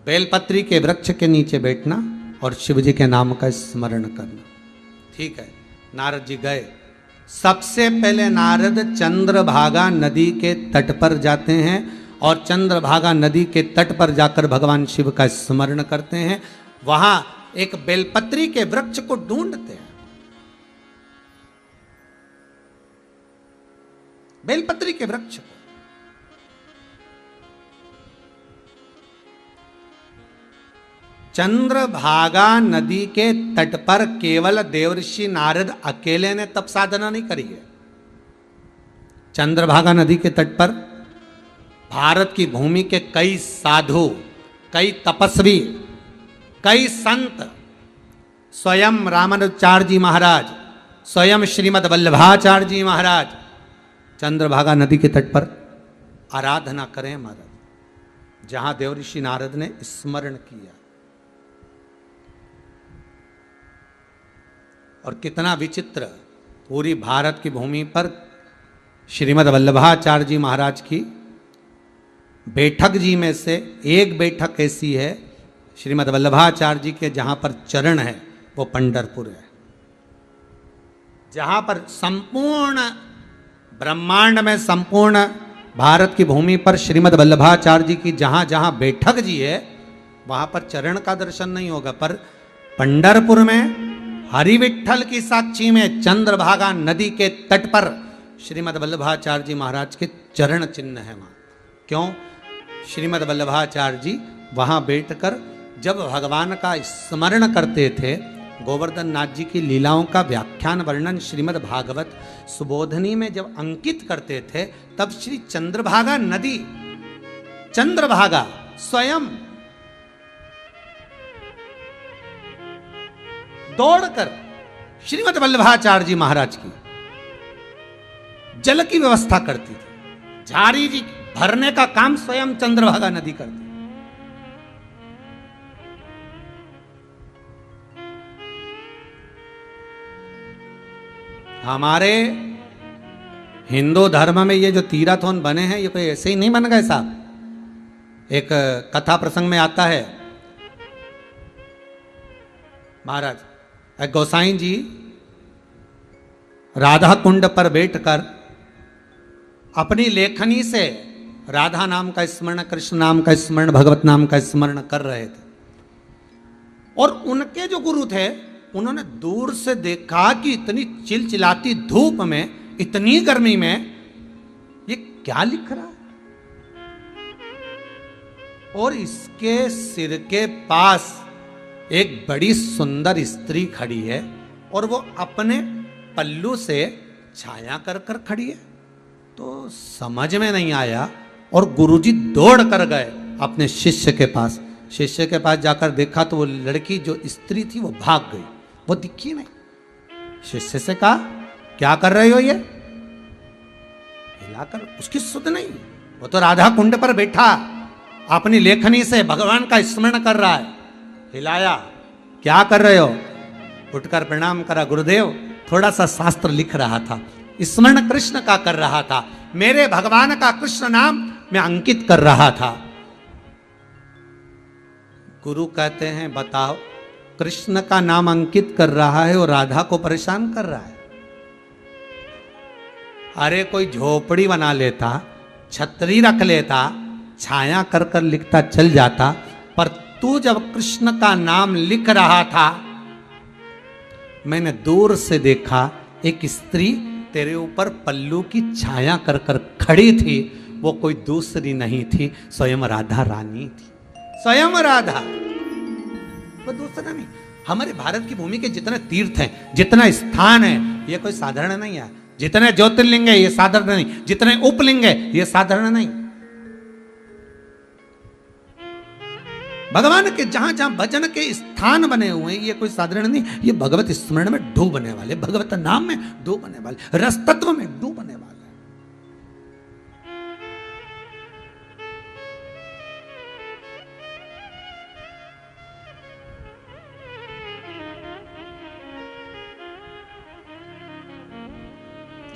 बेलपत्री के वृक्ष के नीचे बैठना और शिव जी के नाम का स्मरण करना। ठीक है, नारद जी गए। सबसे पहले नारद चंद्रभागा नदी के तट पर जाते हैं और चंद्रभागा नदी के तट पर जाकर भगवान शिव का स्मरण करते हैं। वहां एक बेलपत्री के वृक्ष को ढूंढते हैं, बेलपत्री के वृक्ष को। चंद्रभागा नदी के तट पर केवल देवर्षि नारद अकेले ने तप साधना नहीं करी है। चंद्रभागा नदी के तट पर भारत की भूमि के कई साधु, कई तपस्वी, कई संत, स्वयं रामानुजाचार्य जी महाराज, स्वयं श्रीमद वल्लभाचार्य जी महाराज चंद्रभागा नदी के तट पर आराधना करें महाराज, जहां देवर्षि नारद ने स्मरण किया। और कितना विचित्र, पूरी भारत की भूमि पर श्रीमद वल्लभाचार्य जी महाराज की बैठक जी में से एक बैठक ऐसी है, श्रीमद वल्लभाचार्य जी के जहाँ पर चरण है वो पंढरपुर है, जहाँ पर संपूर्ण ब्रह्मांड में, संपूर्ण भारत की भूमि पर श्रीमद वल्लभाचार्य जी की जहाँ जहाँ बैठक जी है वहाँ पर चरण का दर्शन नहीं होगा, पर पंढरपुर में हरि विठ्ठल की साक्षी में चंद्रभागा नदी के तट पर श्रीमद वल्लभाचार्य जी महाराज के चरण चिन्ह है वहाँ। क्यों? श्रीमद वल्लभाचार्य जी वहाँ बैठकर जब भगवान का स्मरण करते थे, गोवर्धन नाथ जी की लीलाओं का व्याख्यान वर्णन श्रीमद भागवत सुबोधनी में जब अंकित करते थे, तब श्री चंद्रभागा नदी, चंद्रभागा स्वयं दौड़कर श्रीमद वल्लभाचार्य जी महाराज की जल की व्यवस्था करती थी। झारी जी भरने का काम स्वयं चंद्रभागा नदी करती। हमारे हिंदू धर्म में ये जो तीर्थोन बने हैं, ये कोई ऐसे ही नहीं बन गए साहब। एक कथा प्रसंग में आता है, महाराज गोसाई जी राधा कुंड पर बैठकर अपनी लेखनी से राधा नाम का स्मरण, कृष्ण नाम का स्मरण, भगवत नाम का स्मरण कर रहे थे। और उनके जो गुरु थे, उन्होंने दूर से देखा कि इतनी चिलचिलाती धूप में, इतनी गर्मी में ये क्या लिख रहा है, और इसके सिर के पास एक बड़ी सुंदर स्त्री खड़ी है और वो अपने पल्लू से छाया कर कर खड़ी है। तो समझ में नहीं आया और गुरुजी दौड़ कर गए अपने शिष्य के पास। शिष्य के पास जाकर देखा तो वो लड़की जो स्त्री थी वो भाग गई, वो दिखी नहीं। शिष्य से कहा, क्या कर रहे हो ये? हिलाकर, उसकी सुध नहीं, वो तो राधा कुंड पर बैठा अपनी लेखनी से भगवान का स्मरण कर रहा है। हिलाया, क्या कर रहे हो? उठकर प्रणाम करा, गुरुदेव थोड़ा सा शास्त्र लिख रहा था, स्मरण कृष्ण का कर रहा था, मेरे भगवान का कृष्ण नाम मैं अंकित कर रहा था। गुरु कहते हैं, बताओ, कृष्ण का नाम अंकित कर रहा है और राधा को परेशान कर रहा है। अरे कोई झोपड़ी बना लेता, छतरी रख लेता, छाया कर कर लिखता चल जाता, पर तू जब कृष्ण का नाम लिख रहा था, मैंने दूर से देखा एक स्त्री तेरे ऊपर पल्लू की छाया कर कर खड़ी थी। वो कोई दूसरी नहीं थी, स्वयं राधा रानी थी, स्वयं राधा, वो दूसरा नहीं। हमारे भारत की भूमि के जितने तीर्थ हैं, जितना स्थान है, ये कोई साधारण नहीं है। जितने ज्योतिर्लिंग है ये साधारण नहीं, जितने उपलिंग है ये साधारण नहीं। भगवान के जहां जहां भजन के स्थान बने हुए हैं, ये कोई साधारण नहीं, ये भगवत स्मरण में डूबने वाले, भगवत नाम में डूबने वाले, रस तत्व में डूबने वाले।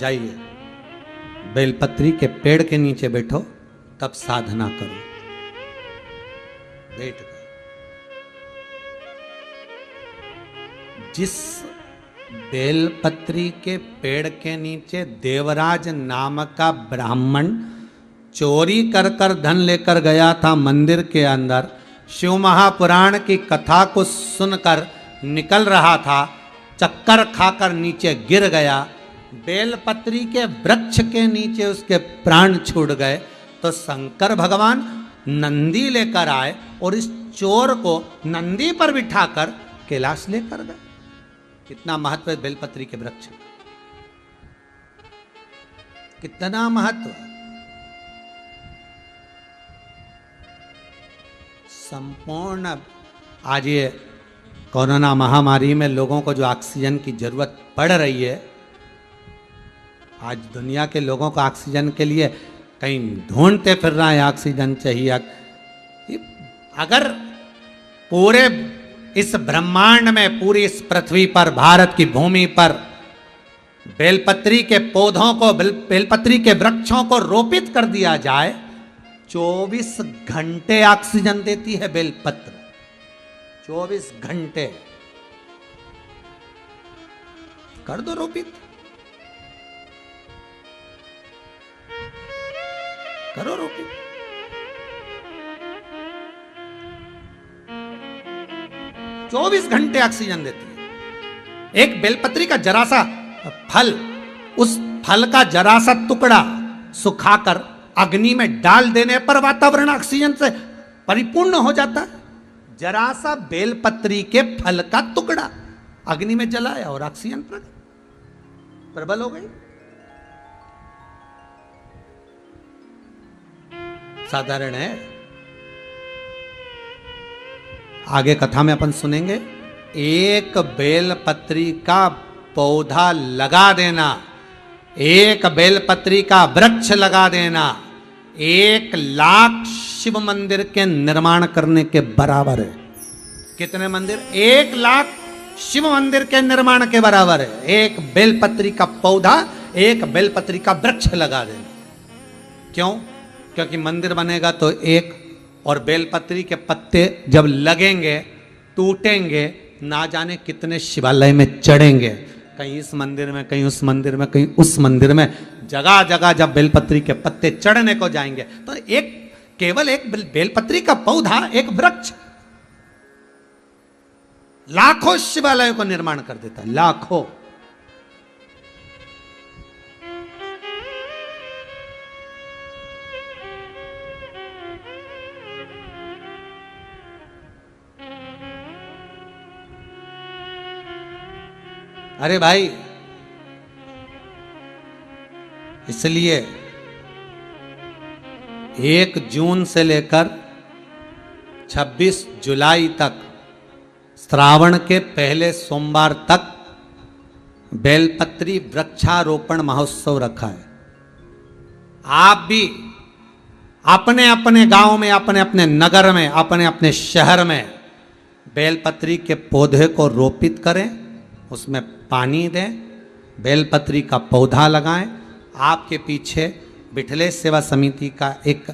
जाइए बेलपत्री के पेड़ के नीचे बैठो, तब साधना करो। बैठ गए। जिस बेलपत्री के पेड़ के नीचे देवराज नाम का ब्राह्मण चोरी कर कर धन लेकर गया था मंदिर के अंदर, शिव महापुराण की कथा को सुनकर निकल रहा था, चक्कर खाकर नीचे गिर गया, बेलपत्री के वृक्ष के नीचे उसके प्राण छूट गए, तो शंकर भगवान नंदी लेकर आए और इस चोर को नंदी पर बिठाकर कैलाश लेकर गए। कितना महत्व है बेलपत्री के वृक्ष, कितना महत्व। संपूर्ण आज ये कोरोना महामारी में लोगों को जो ऑक्सीजन की जरूरत पड़ रही है, आज दुनिया के लोगों को ऑक्सीजन के लिए कहीं ढूंढते फिर रहा है, ऑक्सीजन चाहिए। अगर पूरे इस ब्रह्मांड में, पूरी इस पृथ्वी पर, भारत की भूमि पर बेलपत्री के पौधों को, बेलपत्री के वृक्षों को रोपित कर दिया जाए, 24 घंटे ऑक्सीजन देती है बेलपत्र। 24 घंटे कर दो रोपित, करो रोपित। चौबीस घंटे ऑक्सीजन देती है। एक बेलपत्री का जरा सा फल, उस फल का जरा सा टुकड़ा सुखाकर अग्नि में डाल देने पर वातावरण ऑक्सीजन से परिपूर्ण हो जाता है। जरा सा बेलपत्री के फल का टुकड़ा अग्नि में जलाया और ऑक्सीजन प्रबल हो गई। साधारण है। आगे कथा में अपन सुनेंगे, एक बेलपत्री का पौधा लगा देना, एक बेलपत्री का वृक्ष लगा देना, 1 लाख शिव मंदिर के निर्माण करने के बराबर है। कितने मंदिर? 1 लाख शिव मंदिर के निर्माण के बराबर है। एक बेलपत्री का पौधा, एक बेलपत्री का वृक्ष लगा देना। क्यों? क्योंकि मंदिर बनेगा तो एक, और बेलपत्री के पत्ते जब लगेंगे, टूटेंगे, ना जाने कितने शिवालय में चढ़ेंगे, कहीं इस मंदिर में, कहीं उस मंदिर में, कहीं उस मंदिर में, जगह जगह जब बेलपत्री के पत्ते चढ़ने को जाएंगे, तो एक, केवल एक बेलपत्री का पौधा, एक वृक्ष लाखों शिवालयों को निर्माण कर देता है। लाखों। अरे भाई, इसलिए 1 जून से लेकर 26 जुलाई तक, श्रावण के पहले सोमवार तक बेलपत्री वृक्षारोपण महोत्सव रखा है। आप भी अपने अपने गांव में, अपने अपने नगर में, अपने अपने शहर में बेलपत्री के पौधे को रोपित करें, उसमें पानी दें, बेलपत्री का पौधा लगाएं। आपके पीछे बिठले सेवा समिति का एक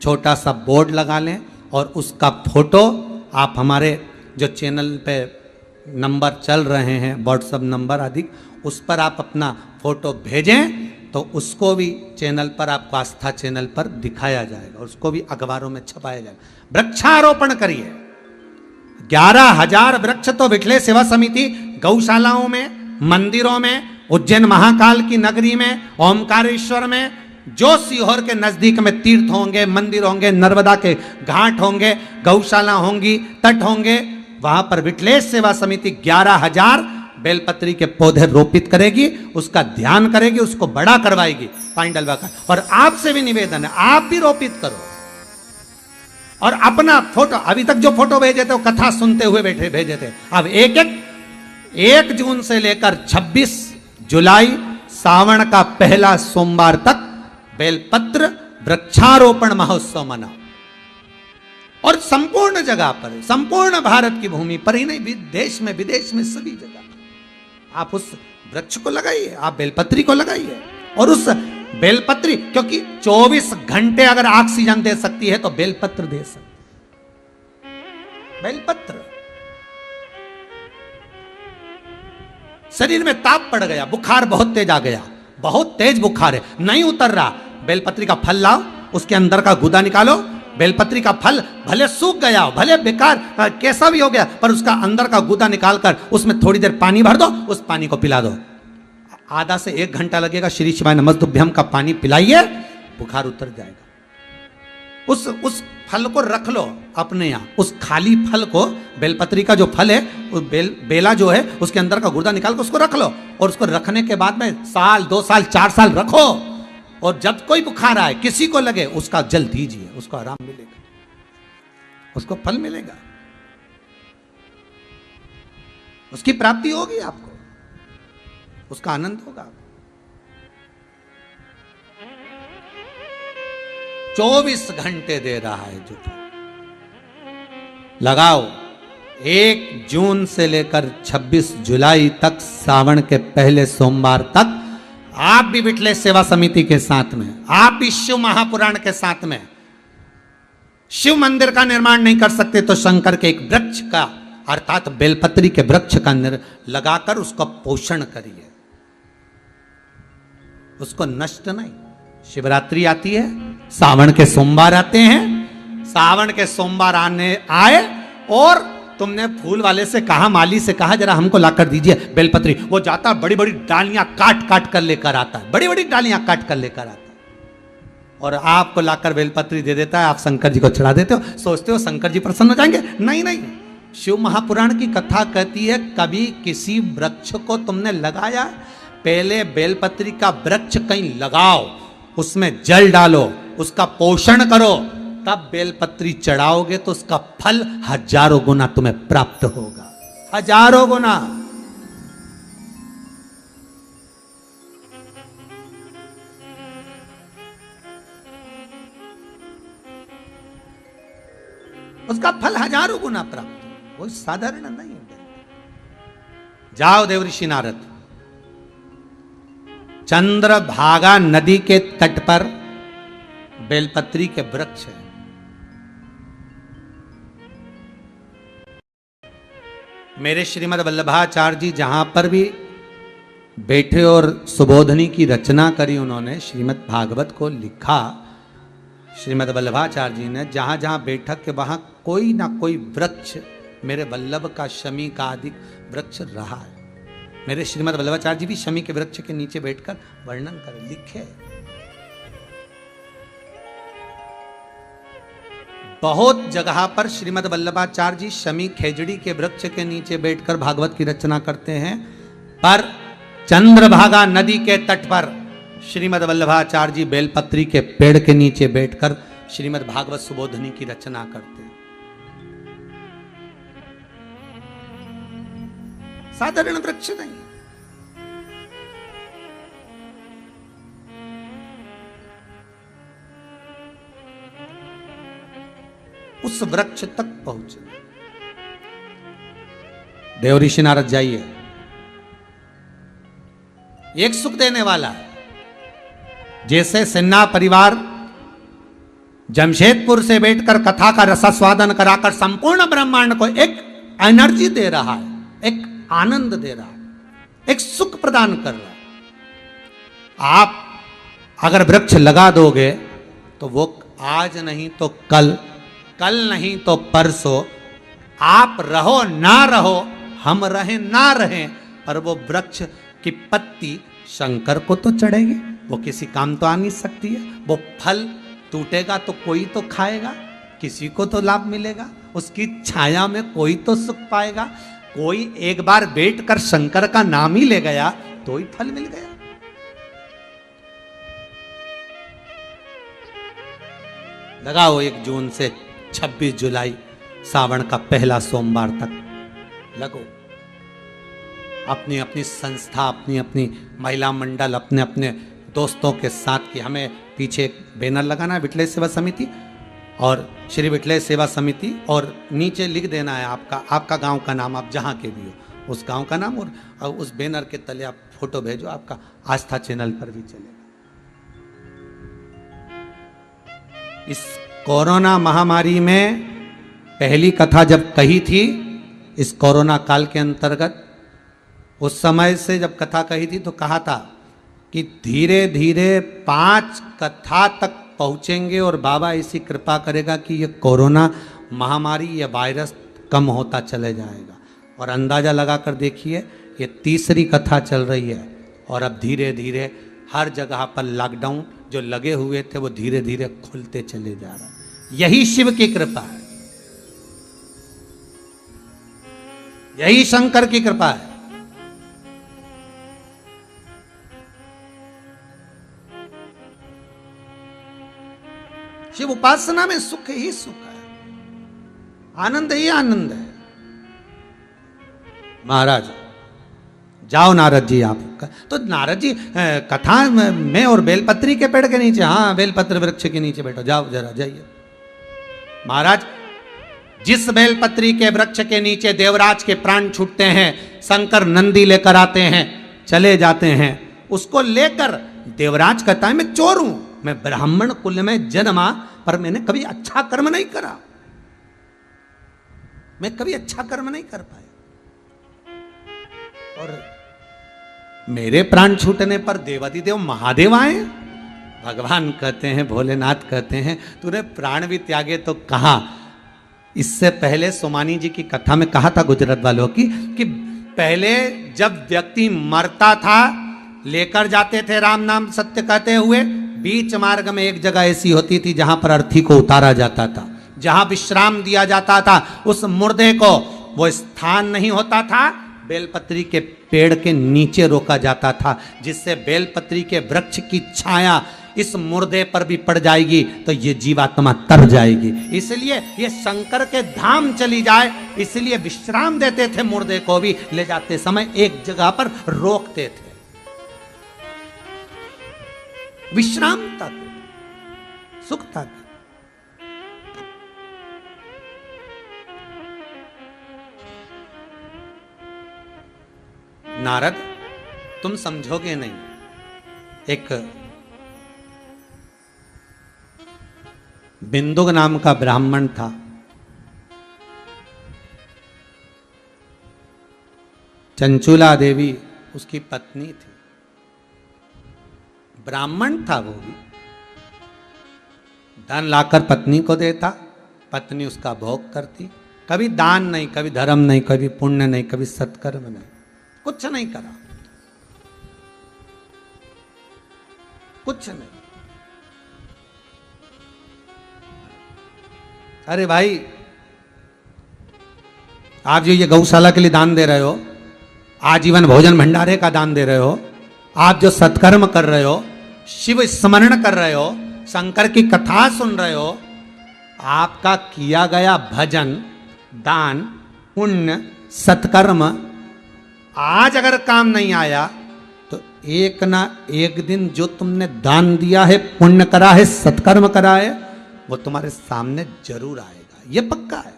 छोटा सा बोर्ड लगा लें और उसका फोटो आप हमारे जो चैनल पे नंबर चल रहे हैं, व्हाट्सएप नंबर आदि, उस पर आप अपना फोटो भेजें तो उसको भी चैनल पर, आपको आस्था चैनल पर दिखाया जाएगा, उसको भी अखबारों में छपाया जाएगा। वृक्षारोपण करिए। 11,000 वृक्ष तो बिठले सेवा समिति गौशालाओं में, मंदिरों में, उज्जैन महाकाल की नगरी में, ओमकारेश्वर में, जो सीहोर के नजदीक में तीर्थ होंगे, मंदिर होंगे, नर्मदा के घाट होंगे, गौशाला होंगी, तट होंगे, वहां पर बिठले सेवा समिति 11,000 बेलपत्री के पौधे रोपित करेगी, उसका ध्यान करेगी, उसको बड़ा करवाएगी, पानी डलवा कर। और आपसे भी निवेदन है, आप भी रोपित करो। और अपना फोटो, अभी तक जो फोटो भेजे थे वो कथा सुनते हुए बैठे भेजे थे। अब 1 जून से लेकर 26 जुलाई सावन का पहला सोमवार तक बेलपत्र वृक्षारोपण महोत्सव मनाओ। और संपूर्ण जगह पर, संपूर्ण भारत की भूमि पर ही नहीं, देश में विदेश में सभी जगह आप उस वृक्ष को लगाइए, आप बेलपत्री को लगाइए। और उस बेलपत्री, क्योंकि 24 घंटे अगर ऑक्सीजन दे सकती है तो बेलपत्र दे सकती। बेलपत्र, शरीर में ताप पड़ गया, बुखार बहुत तेज आ गया, बहुत तेज बुखार है, नहीं उतर रहा, बेलपत्री का फल लाओ, उसके अंदर का गूदा निकालो। बेलपत्री का फल भले सूख गया हो, भले बेकार कैसा भी हो गया, पर उसका अंदर का गूदा निकालकर उसमें थोड़ी देर पानी भर दो, उस पानी को पिला दो। आधा से 1 घंटा लगेगा, श्री शिवाय नमस्तुभ्यम का पानी पिलाइए, बुखार उतर जाएगा। उस फल को रख लो अपने यहाँ, उस खाली फल को, बेलपत्री का जो फल है, उस बेला जो है, उसके अंदर का गुर्दा निकाल कर उसको रख लो। और उसको रखने के बाद में 1 2 साल 4 साल रखो, और जब कोई बुखार आए, किसी को लगे, उसका जल दीजिए, उसको आराम मिलेगा, उसको फल मिलेगा, उसकी प्राप्ति होगी, आपको उसका आनंद होगा। 24 घंटे दे रहा है जो लगाओ। 1 जून से लेकर 26 जुलाई तक, सावन के पहले सोमवार तक, आप भी विठले सेवा समिति के साथ में, आप भी शिव महापुराण के साथ में, शिव मंदिर का निर्माण नहीं कर सकते तो शंकर के एक वृक्ष का, अर्थात बेलपत्री के वृक्ष का लगाकर उसका पोषण करिए, उसको नष्ट नहीं। शिवरात्रि आती है, सावन के सोमवार आते हैं, सावन के सोमवार आए और तुमने फूल वाले से कहा, माली से कहा, जरा हमको लाकर दीजिए बेलपत्री, वो जाता बड़ी बड़ी डालियां काट काट कर लेकर आता है, बड़ी बड़ी डालियां काट कर लेकर आता है, और आपको लाकर बेलपत्री दे देता है। आप शंकर जी को चढ़ा देते हो, सोचते हो शंकर जी प्रसन्न हो जाएंगे। नहीं नहीं, शिव महापुराण की कथा कहती है, कभी किसी वृक्ष को तुमने लगाया, पहले बेलपत्री का वृक्ष कहीं लगाओ, उसमें जल डालो, उसका पोषण करो, तब बेलपत्री चढ़ाओगे तो उसका फल 1000 गुना तुम्हें प्राप्त होगा, 1000 गुना। उसका फल 1000 गुना प्राप्त हो, कोई साधारण नहीं है। जाओ देवऋषि नारद, चंद्रभागा नदी के तट पर बेलपत्री के वृक्ष है। मेरे श्रीमद् वल्लभाचार्य जी जहां पर भी बैठे और सुबोधनी की रचना करी उन्होंने, श्रीमद् भागवत को लिखा श्रीमद् वल्लभाचार्य जी ने, जहां जहां बैठक के वहां कोई ना कोई वृक्ष, मेरे वल्लभ का, शमी का आदि वृक्ष रहा है। मेरे श्रीमद् वल्लभाचार्य जी भी शमी के वृक्ष के नीचे बैठकर वर्णन कर लिखे। बहुत जगह पर श्रीमद् वल्लभाचार्य जी शमी खेजड़ी के वृक्ष के नीचे बैठकर भागवत की रचना करते हैं, पर चंद्रभागा नदी के तट पर श्रीमद् वल्लभाचार्य जी बेलपत्री के पेड़ के नीचे बैठकर श्रीमद् भागवत सुबोधनी की रचना करते हैं। साधारण वृक्ष नहीं, उस वृक्ष तक पहुंचे। देवऋषि नारद जाइए, एक सुख देने वाला है। जैसे सिन्हा परिवार जमशेदपुर से बैठकर कथा का रसास्वादन कराकर संपूर्ण ब्रह्मांड को एक एनर्जी दे रहा है, एक आनंद दे रहा है, एक सुख प्रदान कर रहा है। आप अगर वृक्ष लगा दोगे तो वो आज नहीं तो कल, कल नहीं तो परसों, आप रहो ना रहो, हम रहें ना रहें, पर वो वृक्ष की पत्ती शंकर को तो चढ़ेगी, वो किसी काम तो आ नहीं सकती है। वो फल टूटेगा तो कोई तो खाएगा, किसी को तो लाभ मिलेगा, उसकी छाया में कोई तो सुख पाएगा। कोई एक बार बैठकर शंकर का नाम ही ले गया तो ही फल मिल गया। लगाओ 1 जून से 26 जुलाई सावन का पहला सोमवार तक लगो। अपनी अपनी संस्था, अपनी अपनी महिला मंडल, अपने अपने दोस्तों के साथ कि हमें पीछे एक बैनर लगाना है विठलेश सेवा समिति और श्री विठलेश सेवा समिति, और नीचे लिख देना है आपका गांव का नाम, आप जहाँ के भी हो उस गांव का नाम, और उस बैनर के तले आप फोटो भेजो, आपका आस्था चैनल पर भी चलेगा। इस कोरोना महामारी में पहली कथा जब कही थी, इस कोरोना काल के अंतर्गत, उस समय से जब कथा कही थी तो कहा था कि धीरे धीरे 5 कथा तक पहुंचेंगे और बाबा ऐसी कृपा करेगा कि ये कोरोना महामारी, ये वायरस कम होता चले जाएगा। और अंदाज़ा लगा कर देखिए, ये तीसरी कथा चल रही है और अब धीरे धीरे हर जगह पर लॉकडाउन जो लगे हुए थे वो धीरे धीरे खुलते चले जा रहा है। यही शिव की कृपा है, यही शंकर की कृपा है। शिव उपासना में सुख ही सुख है, आनंद ही आनंद है। महाराज जाओ नारद जी, आप तो नारद जी कथा में और बेलपत्री के पेड़ के नीचे, हाँ बेलपत्र वृक्ष के नीचे बैठो, जाओ जरा जाइए। महाराज जिस बेलपत्री के वृक्ष के नीचे देवराज के प्राण छूटते हैं, शंकर नंदी लेकर आते हैं, चले जाते हैं, उसको लेकर देवराज कहता है मैं चोर हूं, मैं ब्राह्मण कुल में जन्मा पर मैंने कभी अच्छा कर्म नहीं करा, मैं कभी अच्छा कर्म नहीं कर पाया, और मेरे प्राण छूटने पर देवादिदेव महादेव आए। भगवान कहते हैं, भोलेनाथ कहते हैं, तूने प्राण भी त्यागे तो कहा। इससे पहले सोमानी जी की कथा में कहा था गुजरात वालों की कि पहले जब व्यक्ति मरता था, लेकर जाते थे राम नाम सत्य कहते हुए, बीच मार्ग में एक जगह ऐसी होती थी जहां पर अर्थी को उतारा जाता था, जहां विश्राम दिया जाता था उस मुर्दे को, वो स्थान नहीं होता था, बेलपत्री के पेड़ के नीचे रोका जाता था, जिससे बेलपत्री के वृक्ष की छाया इस मुर्दे पर भी पड़ जाएगी तो ये जीवात्मा तर जाएगी। इसलिए ये शंकर के धाम चली जाए, इसलिए विश्राम देते थे, मुर्दे को भी ले जाते समय एक जगह पर रोकते थे, विश्राम तक, सुख तक। नारद तुम समझोगे नहीं, एक बिंदुक नाम का ब्राह्मण था, चंचुला देवी उसकी पत्नी थी, ब्राह्मण था वो भी, धन लाकर पत्नी को देता, पत्नी उसका भोग करती, कभी दान नहीं, कभी धर्म नहीं, कभी पुण्य नहीं, कभी सत्कर्म नहीं, कुछ नहीं करा, कुछ नहीं। अरे भाई, आप जो ये गौशाला के लिए दान दे रहे हो, आजीवन भोजन भंडारे का दान दे रहे हो, आप जो सत्कर्म कर रहे हो, शिव स्मरण कर रहे हो, शंकर की कथा सुन रहे हो, आपका किया गया भजन, दान, पुण्य, सत्कर्म आज अगर काम नहीं आया तो एक ना एक दिन जो तुमने दान दिया है, पुण्य करा है, सत्कर्म करा है, वो तुम्हारे सामने जरूर आएगा, ये पक्का है।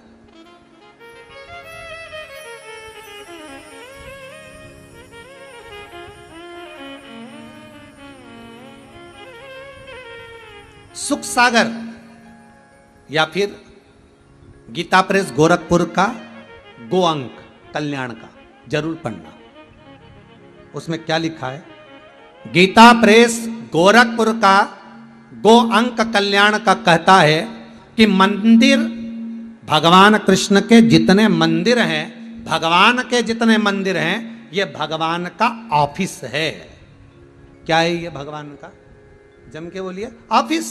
सुख सागर या फिर गीता प्रेस गोरखपुर का गो अंक कल्याण का जरूर पढ़ना। उसमें क्या लिखा है? गीता प्रेस गोरखपुर का गो अंक कल्याण का कहता है कि मंदिर, भगवान कृष्ण के जितने मंदिर हैं, भगवान के जितने मंदिर हैं, ये भगवान का ऑफिस है। क्या है ये भगवान का? जम के बोलिए, ऑफिस।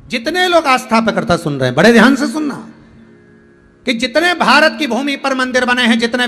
जितने लोग आस्था पे करता सुन रहे हैं, बड़े ध्यान से सुनना कि जितने भारत की भूमि पर मंदिर बने हैं, जितने